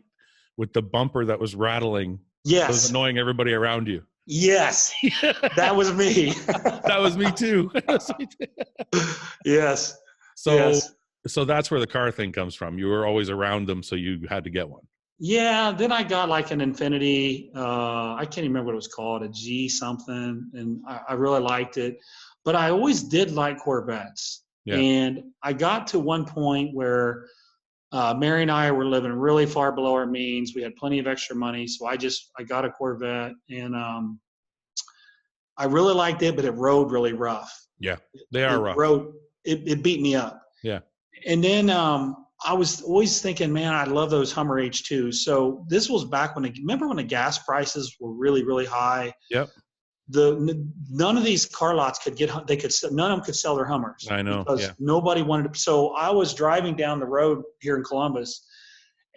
with the bumper that was rattling. Yes. That was annoying everybody around you. Yes. That was me. That was me too. Yes. So that's where the car thing comes from. You were always around them, so you had to get one. Yeah. Then I got like an Infinity. I can't even remember what it was called, a G something. And I really liked it. But I always did like Corvettes. Yeah. And I got to one point where Mary and I were living really far below our means. We had plenty of extra money. So I got a Corvette, and I really liked it, but it rode really rough. Yeah, they are rough. It beat me up. Yeah. And then I was always thinking, man, I love those Hummer H2s. So this was back remember when the gas prices were really, really high? Yep. None of these car lots none of them could sell their Hummers. I know. Because nobody wanted to. So I was driving down the road here in Columbus,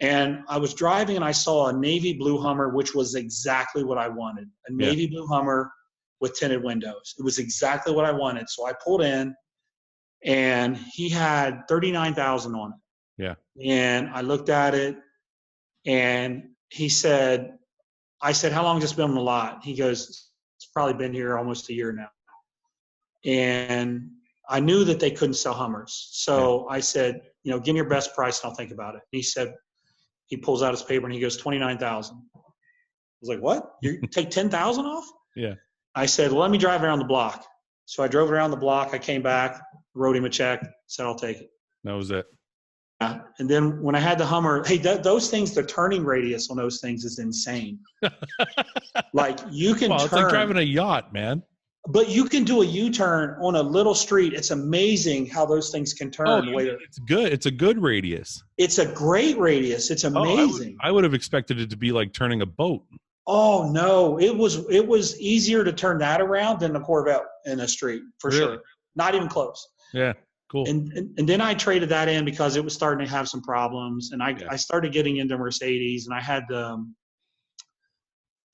and I was driving and I saw a navy blue Hummer, which was exactly what I wanted. A navy blue Hummer with tinted windows. It was exactly what I wanted. So I pulled in, and he had 39,000 on it. Yeah. And I looked at it, and I said, how long has this been on the lot? He goes, it's probably been here almost a year now. And I knew that they couldn't sell Hummers. So I said, give me your best price and I'll think about it. He said, he pulls out his paper and he goes, 29,000. I was like, what? You take 10,000 off? Yeah. I said, well, let me drive around the block. So I drove around the block. I came back, wrote him a check, said, I'll take it. That was it. And then when I had the Hummer, hey, those things, the turning radius on those things is insane. Like you can turn. It's like driving a yacht, man. But you can do a U-turn on a little street. It's amazing how those things can turn. It's good. It's a good radius. It's a great radius. It's amazing. I would have expected it to be like turning a boat. Oh no, it was easier to turn that around than the Corvette in a street for sure. Not even close. Yeah. Cool. And then I traded that in because it was starting to have some problems, and I started getting into Mercedes, and I had the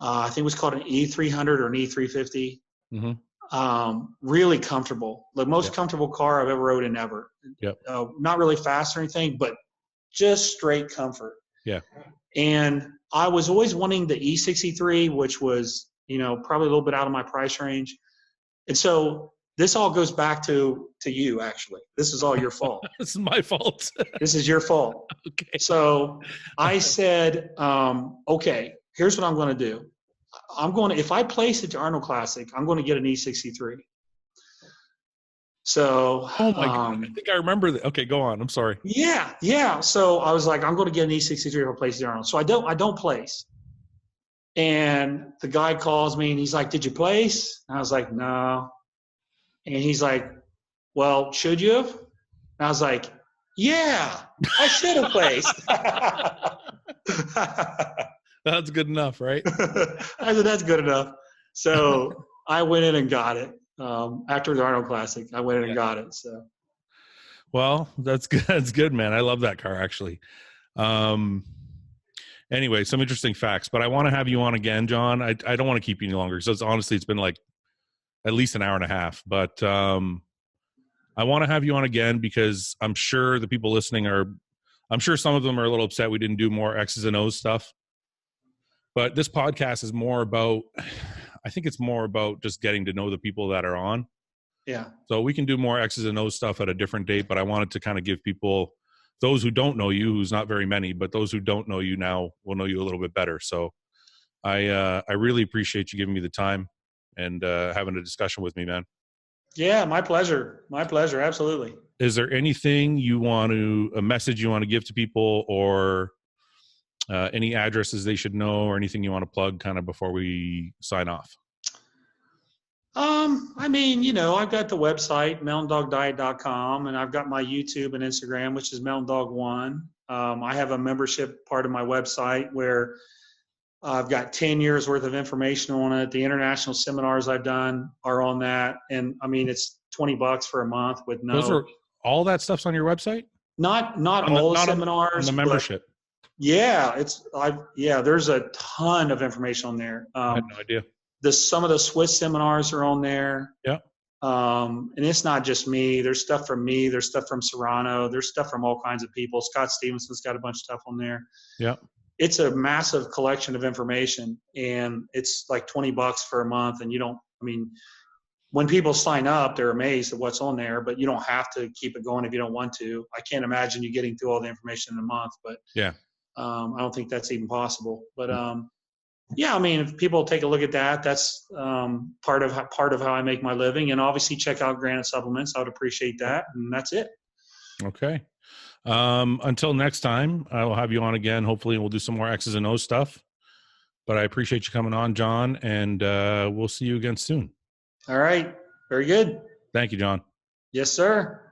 I think it was called an E300 or an E350. Mm-hmm. Really comfortable, the most comfortable car I've ever rode in ever. Yep. Not really fast or anything, but just straight comfort. Yeah. And I was always wanting the E63, which was probably a little bit out of my price range, and so. This all goes back to you, actually. This is all your fault. This is my fault. This is your fault. Okay. So I said, okay, here's what I'm going to do. If I place it to Arnold Classic, I'm going to get an E63. So. Oh my God. I think I remember that. Okay, go on. I'm sorry. Yeah. So I was like, I'm going to get an E63 if I place it to Arnold. So I don't place. And the guy calls me and he's like, did you place? And I was like, no. And he's like, well, should you have? And I was like, yeah, I should have placed. That's good enough, right? I said, that's good enough. So I went in and got it. After the Arnold Classic, I went in and got it. So, well, that's good. That's good, man. I love that car, actually. Anyway, some interesting facts, but I want to have you on again, John. I don't want to keep you any longer. So honestly, it's been like at least an hour and a half, but I want to have you on again because I'm sure the people listening I'm sure some of them are a little upset we didn't do more X's and O's stuff. But this podcast is more about, I think it's more about just getting to know the people that are on. Yeah. So we can do more X's and O's stuff at a different date, but I wanted to kind of give people, those who don't know you, who's not very many, but those who don't know you now will know you a little bit better. So I really appreciate you giving me the time. and having a discussion with me, man. Yeah, my pleasure. My pleasure. Absolutely. Is there anything a message you want to give to people, or any addresses they should know, or anything you want to plug kind of before we sign off? I mean, I've got the website, mountaindogdiet.com, and I've got my YouTube and Instagram, which is Mountain Dog One. I have a membership part of my website where I've got 10 years worth of information on it. The international seminars I've done are on that. And I mean, it's $20 for a month with all that stuff's on your website? Not all the seminars. On the membership. There's a ton of information on there. I had no idea. Some of the Swiss seminars are on there. Yeah. And it's not just me. There's stuff from me. There's stuff from Serrano. There's stuff from all kinds of people. Scott Stevenson's got a bunch of stuff on there. Yeah. It's a massive collection of information, and it's like $20 for a month. And when people sign up, they're amazed at what's on there, but you don't have to keep it going if you don't want to. I can't imagine you getting through all the information in a month, but yeah, I don't think that's even possible. But if people take a look at that, that's part of how I make my living. And obviously check out Granite Supplements. I would appreciate that. And that's it. Okay. Until next time, I will have you on again. Hopefully we'll do some more X's and O's stuff, but I appreciate you coming on, John, and we'll see you again soon. All right. Very good. Thank you, John. Yes, sir.